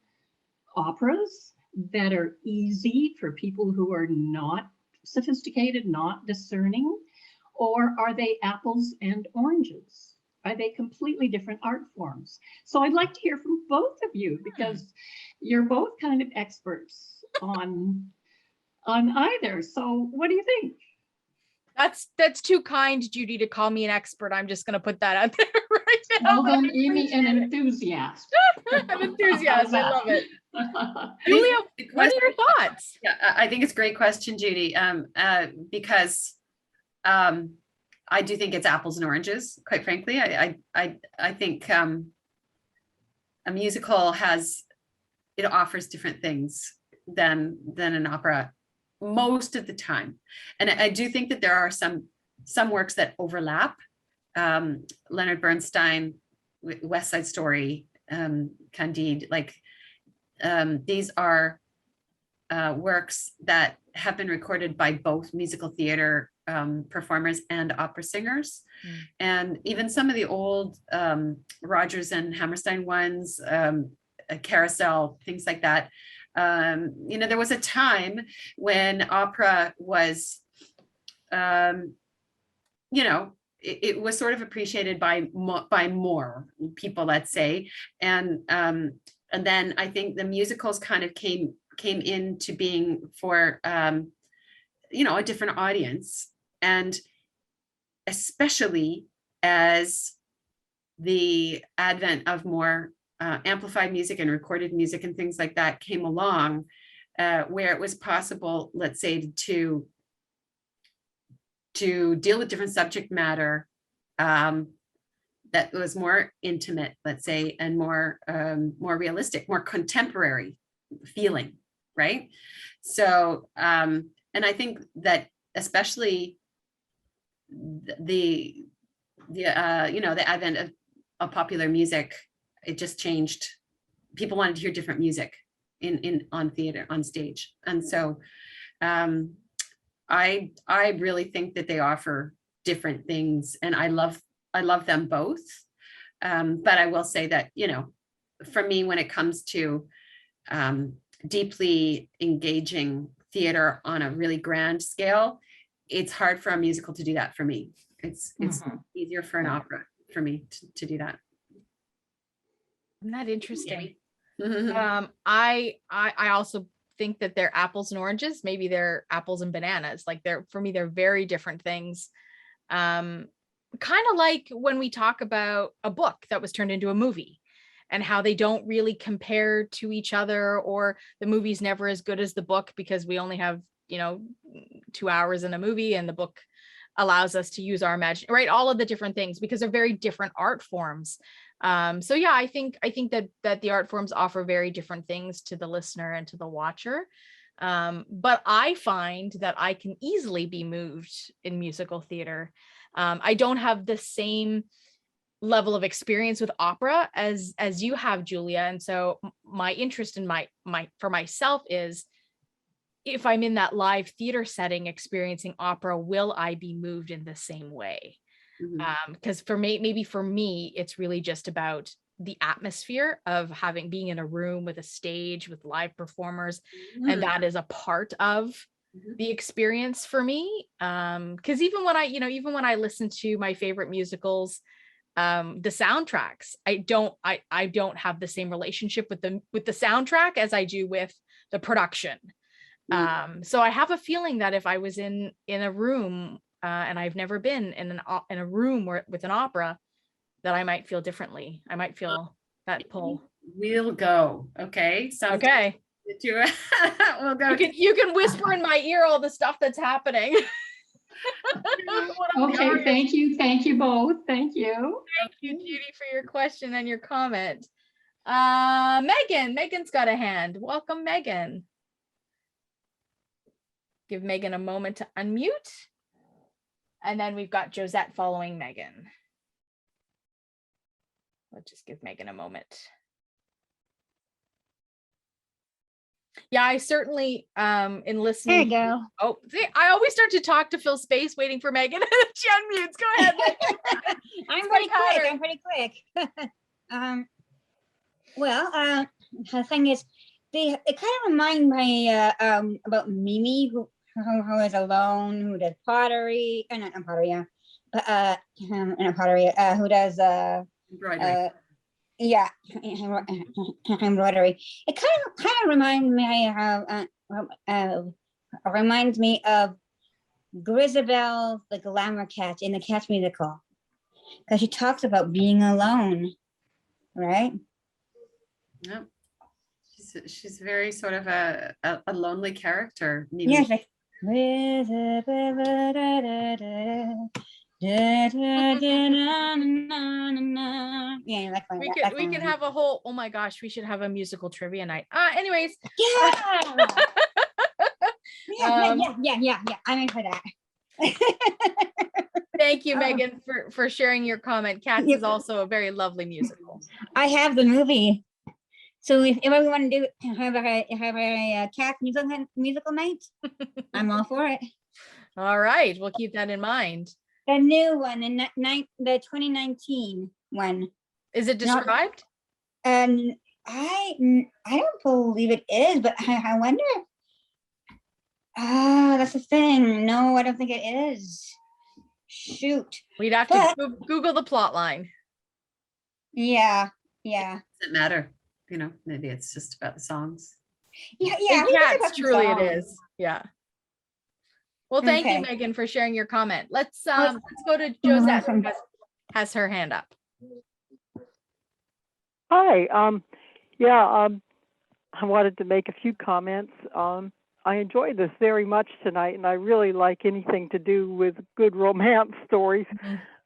operas that are easy for people who are not sophisticated, not discerning? Or are they apples and oranges? Are they completely different art forms? So I'd like to hear from both of you, because you're both kind of experts on either. So what do you think? That's too kind, Judy, to call me an expert. I'm just going to put that out there right now. Well, then, Amy, an enthusiast. An enthusiast. I love it. Julia, what are your thoughts? Yeah, I think it's a great question, Judy, because I do think it's apples and oranges, quite frankly. I think a musical offers different things than an opera most of the time. And I do think that there are some works that overlap. Leonard Bernstein, West Side Story, Candide, like these are works that have been recorded by both musical theater performers and opera singers. And even some of the old Rodgers and Hammerstein ones, Carousel, things like that. You know, there was a time when opera was, you know, it was sort of appreciated by more people, let's say, and then I think the musicals kind of came into being for you know, a different audience, and especially as the advent of more amplified music and recorded music and things like that came along, where it was possible, let's say, to deal with different subject matter that was more intimate, let's say, and more realistic, more contemporary feeling, right? So, and I think that especially the you know, the advent of popular music, it just changed. People wanted to hear different music on theater, on stage. And so I really think that they offer different things, and I love them both. But I will say that, you know, for me, when it comes to deeply engaging theater on a really grand scale, it's hard for a musical to do that for me. It's easier for an opera for me to do that. Isn't that interesting? Mhm. I also think that they're apples and oranges. Maybe they're apples and bananas. Like for me, they're very different things. Kind of like when we talk about a book that was turned into a movie and how they don't really compare to each other, or the movie's never as good as the book because we only have, 2 hours in a movie, and the book allows us to use our imagination, right? All of the different things, because they're very different art forms. So yeah, I think that the art forms offer very different things to the listener and to the watcher. But I find that I can easily be moved in musical theater. I don't have the same level of experience with opera as you have, Julia, and so my interest in my for myself is, if I'm in that live theater setting experiencing opera, will I be moved in the same way? Because maybe for me, it's really just about the atmosphere of being in a room with a stage with live performers, and that is a part of the experience for me. Because even when I listen to my favorite musicals, the soundtracks, I don't have the same relationship with the soundtrack as I do with the production. So I have a feeling that if I was in a room, and I've never been in a room with an opera, that I might feel differently. I might feel that pull. We'll go. Okay. Okay. We'll go. You can whisper in my ear all the stuff that's happening. Okay, thank you both. Thank you. Thank you, Judy, for your question and your comment. Megan's got a hand. Welcome, Megan. Give Megan a moment to unmute. And then we've got Josette following Megan. Let's just give Megan a moment. Yeah, I certainly, in listening. There you go. Oh, see, I always start to talk to fill space waiting for Megan. She unmutes. Go ahead, Megan. I'm pretty quick. The thing is, it kind of remind me about Mimì, who is alone, who does pottery, not pottery, not pottery, who does embroidery. Embroidery. It kind of reminds me of Grisabelle, the glamour cat in the Cats musical, because she talks about being alone, right? Yep. She's very sort of a lonely character. Yes, like yeah, we can have a whole, oh my gosh, we should have a musical trivia night. Anyways. Yeah. Yeah. I'm in for that. Thank you, Megan, for sharing your comment. Cats is also a very lovely musical. I have the movie. So if we want to have a cat musical night, I'm all for it. All right, we'll keep that in mind. The new one, the 2019 one. Is it described? I don't believe it is, but I wonder. That's the thing. No, I don't think it is. Shoot. We'd have to Google the plot line. Yeah. Doesn't matter. Maybe it's just about the songs. Yeah. In Cats, truly it is. Yeah. Well, thank you, Megan, for sharing your comment. Let's go to Josette, who has her hand up. Hi. I wanted to make a few comments. I enjoyed this very much tonight, and I really like anything to do with good romance stories,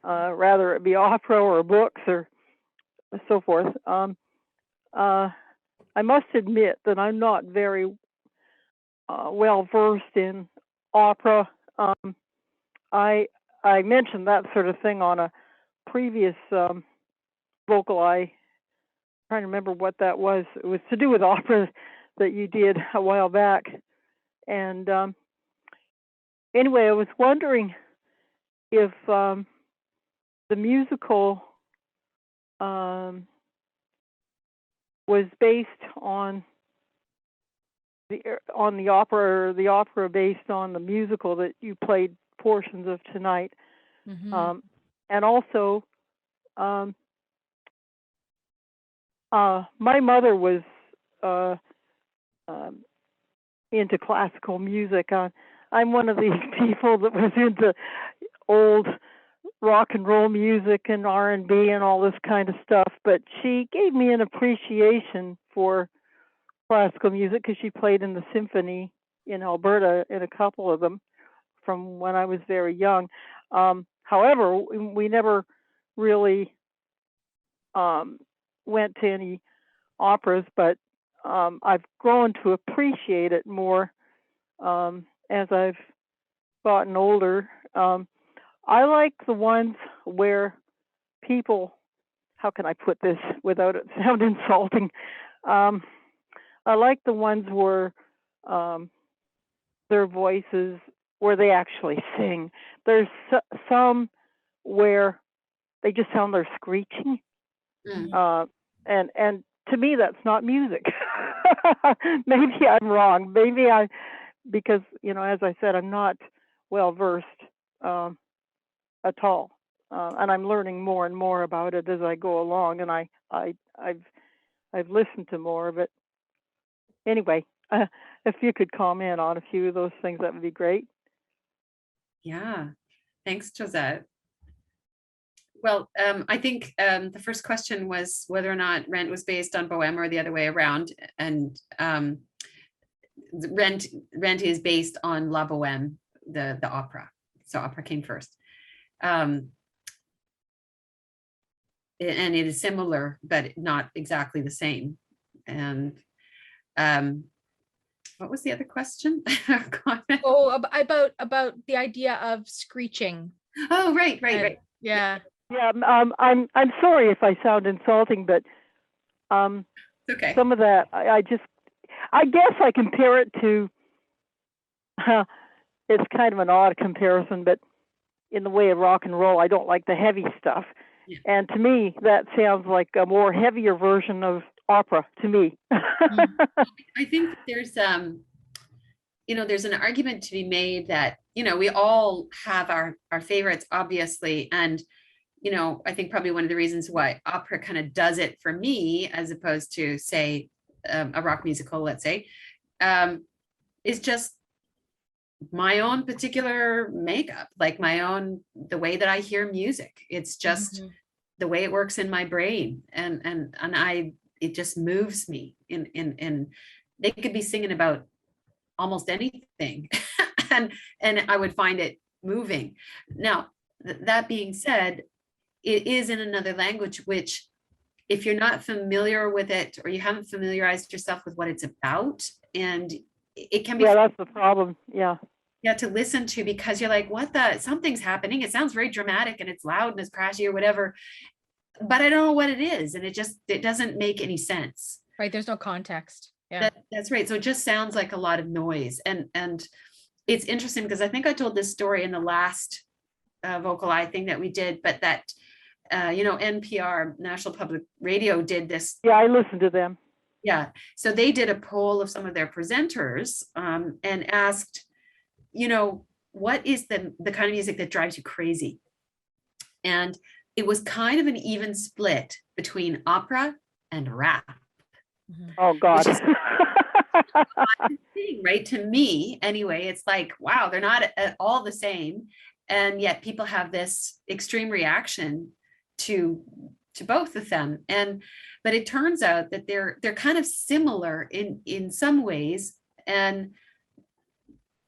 rather it be opera or books or so forth. I must admit that I'm not very well versed in opera. I mentioned that sort of thing on a previous VocalEye. Trying to remember what that was. It was to do with opera that you did a while back. And anyway, I was wondering if the musical was based on the opera, or the opera based on the musical that you played portions of tonight. And also, my mother was into classical music. I'm one of these people that was into old rock and roll music and R&B and all this kind of stuff, but she gave me an appreciation for classical music because she played in the symphony in Alberta in a couple of them from when I was very young. However, we never really went to any operas, but I've grown to appreciate it more as I've gotten older. I like the ones where people, how can I put this without it sound insulting? I like the ones where their voices, where they actually sing. There's some where they just sound they're screeching. And to me, that's not music. Maybe I'm wrong. Maybe because, as I said, I'm not well versed at all. And I'm learning more and more about it as I go along. And I've listened to more of it. Anyway, if you could comment on a few of those things, that would be great. Yeah, thanks, Josette. Well, I think the first question was whether or not Rent was based on Bohème or the other way around. And Rent is based on La Bohème, the opera. So opera came first. And it is similar, but not exactly the same. And what was the other question? Oh, about the idea of screeching. Oh, right. Yeah. Yeah, I'm sorry if I sound insulting, but okay. Some of that I guess I compare it to. It's kind of an odd comparison, but in the way of rock and roll, I don't like the heavy stuff, and to me that sounds like a more heavier version of opera to me. I think there's there's an argument to be made that we all have our favorites, obviously, and I think probably one of the reasons why opera kind of does it for me, as opposed to, say, a rock musical, let's say, is just my own particular makeup, like the way that I hear music. It's just the way it works in my brain, and it just moves me. And they could be singing about almost anything, and I would find it moving. Now, that being said, it is in another language, which, if you're not familiar with it or you haven't familiarized yourself with what it's about, and it can be, that's the problem. Yeah, to listen to, because you're like, something's happening. It sounds very dramatic and it's loud and it's crashy or whatever, but I don't know what it is, and it doesn't make any sense. Right, there's no context. Yeah, that's right. So it just sounds like a lot of noise, and it's interesting because I think I told this story in the last VocalEye thing that we did, but that NPR, National Public Radio, did this. Yeah, I listened to them. Yeah, so they did a poll of some of their presenters and asked, what is the kind of music that drives you crazy? And it was kind of an even split between opera and rap. Oh God. Thing, right? To me, anyway, it's like, wow, they're not at all the same, and yet people have this extreme reaction to both of them. But it turns out that they're kind of similar in some ways, and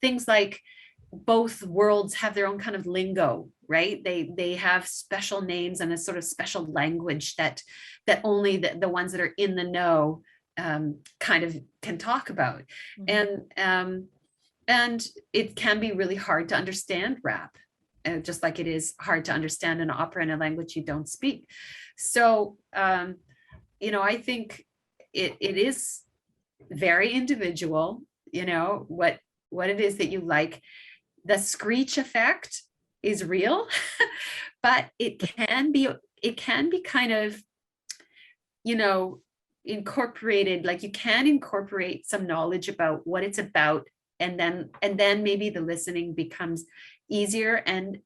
things like both worlds have their own kind of lingo, right? They have special names and a sort of special language that only the ones that are in the know kind of can talk about. And it can be really hard to understand rap, just like it is hard to understand an opera in a language you don't speak. So I think it is very individual, what it is that you like. The screech effect is real, but it can be kind of, incorporated, like you can incorporate some knowledge about what it's about, and then maybe the listening becomes easier, and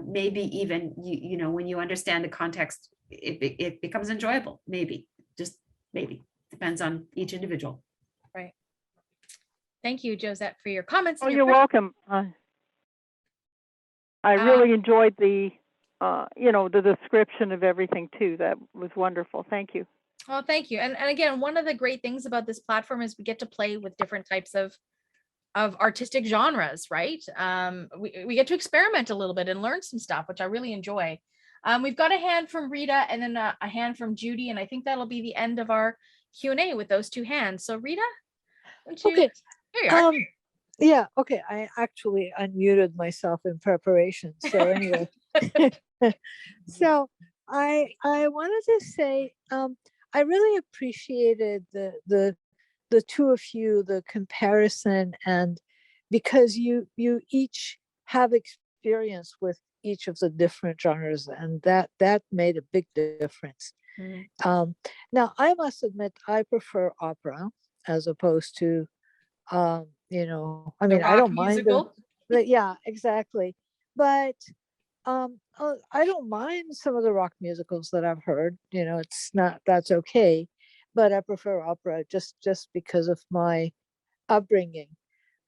maybe even when you understand the context, it becomes enjoyable, maybe. just maybe depends on each individual. Right. Thank you, Josette, for your comments. Oh, and you're questions. welcome. I really enjoyed the, the description of everything too. That was wonderful. Thank you. Well, thank you. And again, one of the great things about this platform is we get to play with different types of artistic genres, right? We get to experiment a little bit and learn some stuff, which I really enjoy. We've got a hand from Rita and then a hand from Judy, and I think that'll be the end of our Q&A with those two hands. So Rita, okay. Here you are. Yeah, okay. I actually unmuted myself in preparation. So anyway, so I wanted to say I really appreciated the two of you, the comparison, and because you each have experience with each of the different genres, and that made a big difference. Now I must admit I prefer opera as opposed to I mean, I don't mind yeah, exactly. But I don't mind some of the rock musicals that I've heard, it's not, that's okay. But I prefer opera just because of my upbringing.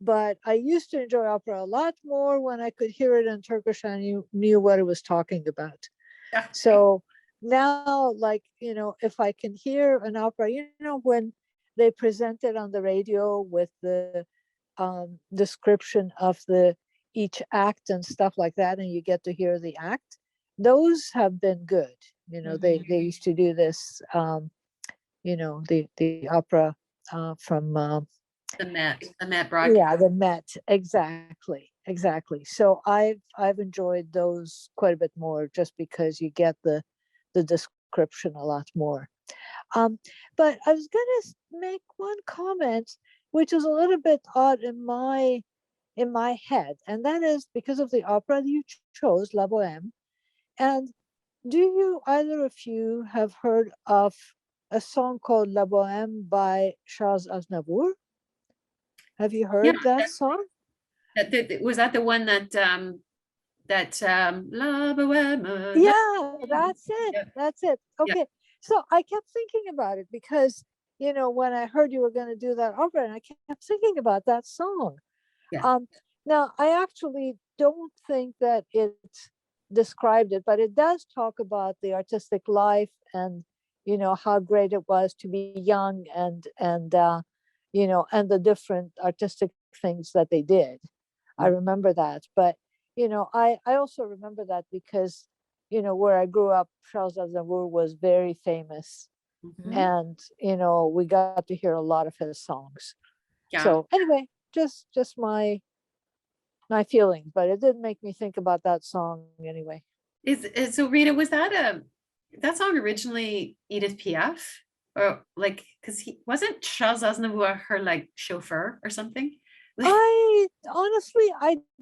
But I used to enjoy opera a lot more when I could hear it in Turkish and you knew what it was talking about. So now, like, if I can hear an opera, when they present it on the radio with the description of each act and stuff like that, and you get to hear the act, those have been good. They used to do this, the opera from the Met broadcast. Yeah, the Met, exactly. So I've enjoyed those quite a bit more, just because you get the description a lot more. But I was going to make one comment, which is a little bit odd in my head, and that is because of the opera that you chose, La Bohème. And do you, either of you, have heard of a song called La Bohème by Charles Aznavour? Have you heard that song? Was that the one that La Bohème? Yeah, that's it. Okay. Yeah. So I kept thinking about it because, when I heard you were going to do that opera, and I kept thinking about that song. Yeah. Now, I actually don't think that it described it, but it does talk about the artistic life and, how great it was to be young and the different artistic things that they did. I remember that. But, I also remember that because, where I grew up, Charles Aznavour was very famous. And, we got to hear a lot of his songs. Yeah. So anyway, just my feelings, but it did make me think about that song anyway. So Rita, was that song originally Edith Piaf? Or because he wasn't Charles Aznavour her chauffeur or something? I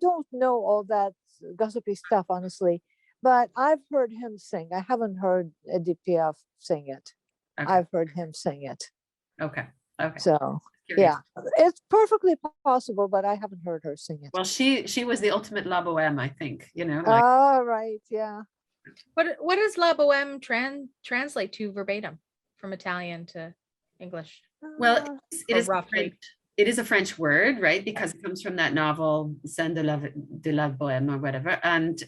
don't know all that gossipy stuff, honestly, but I've heard him sing. I haven't heard Edith Piaf sing it. Okay. I've heard him sing it. Okay. So yeah, it's perfectly possible, but I haven't heard her sing it. Well, she was the ultimate La Bohème, I think. Oh, right, yeah. What does La Bohème translate to verbatim from Italian to English? Well, it is a French word, right? Because it comes from that novel Scène de la Bohème or whatever. And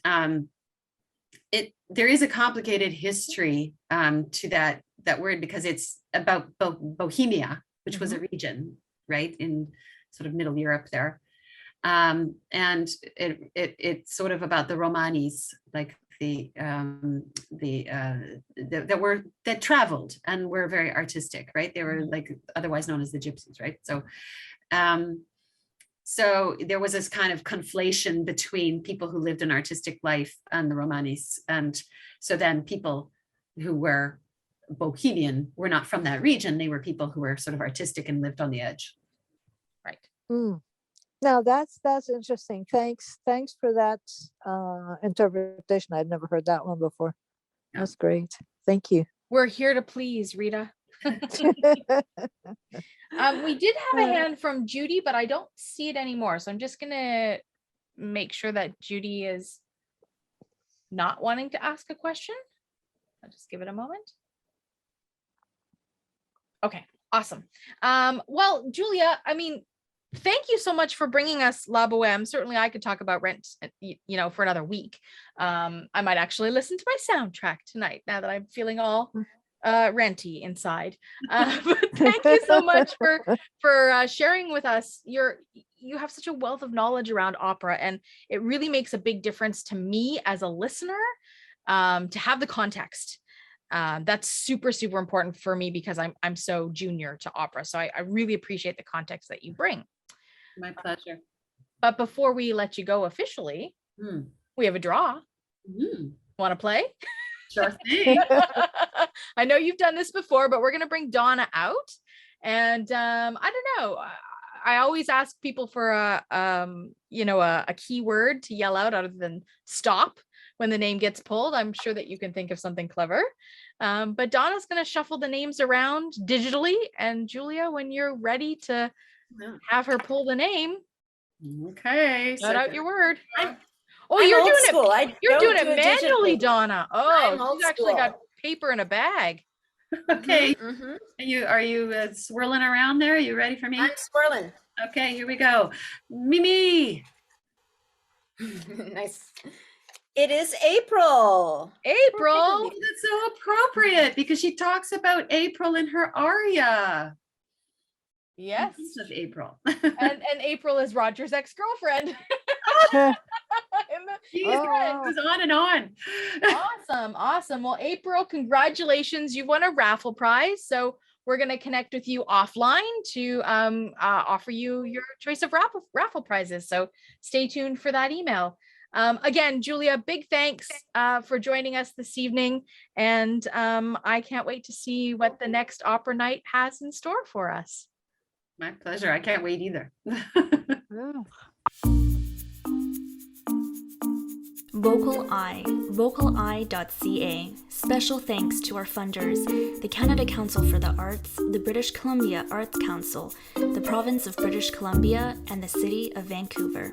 there is a complicated history to that word, because it's about Bohemia, which was a region, right, in sort of Middle Europe there. And it's sort of about the Romanis, like that traveled and were very artistic, right? They were otherwise known as the gypsies, right? So there was this kind of conflation between people who lived an artistic life and the Romanis. And so then people who were Bohemian were not from that region. They were people who were sort of artistic and lived on the edge. Right. Now that's interesting. Thanks for that interpretation. I'd never heard that one before. Yeah. That's great. Thank you. We're here to please, Rita. We did have a hand from Judy, but I don't see it anymore. So I'm just gonna make sure that Judy is not wanting to ask a question. I'll just give it a moment. Okay, awesome. Well, Julia, I mean, thank you so much for bringing us La Bohème. Certainly I could talk about Rent, for another week. I might actually listen to my soundtrack tonight now that I'm feeling all renty inside. But thank you so much for sharing with us. You have such a wealth of knowledge around opera, and it really makes a big difference to me as a listener to have the context. That's super, super important for me because I'm so junior to opera. So I really appreciate the context that you bring. My pleasure. But before we let you go officially, we have a draw. Want to play? Sure thing. I know you've done this before, but we're going to bring Donna out. And I don't know. I always ask people for a keyword to yell out other than stop when the name gets pulled. I'm sure that you can think of something clever. But Donna's going to shuffle the names around digitally. And Julia, when you're ready to have her pull the name, okay, shout out your word. I'm you're old doing school. it. You're doing it manually, digitally. Donna. I'm Oh, old she's actually school. got paper in a bag. Okay. Are you swirling around there? Are you ready for me? I'm swirling. Okay, here we go. Mimì. Nice. It is April. April. That's so appropriate because she talks about April in her aria. Yes. Of April. and April is Roger's ex-girlfriend. It goes on and on. Awesome. Well, April, congratulations. You won a raffle prize. So we're going to connect with you offline to offer you your choice of raffle prizes. So stay tuned for that email. Again, Julia, big thanks for joining us this evening. And I can't wait to see what the next opera night has in store for us. My pleasure. I can't wait either. VocalEye, vocaleye.ca. Special thanks to our funders, the Canada Council for the Arts, the British Columbia Arts Council, the Province of British Columbia, and the City of Vancouver.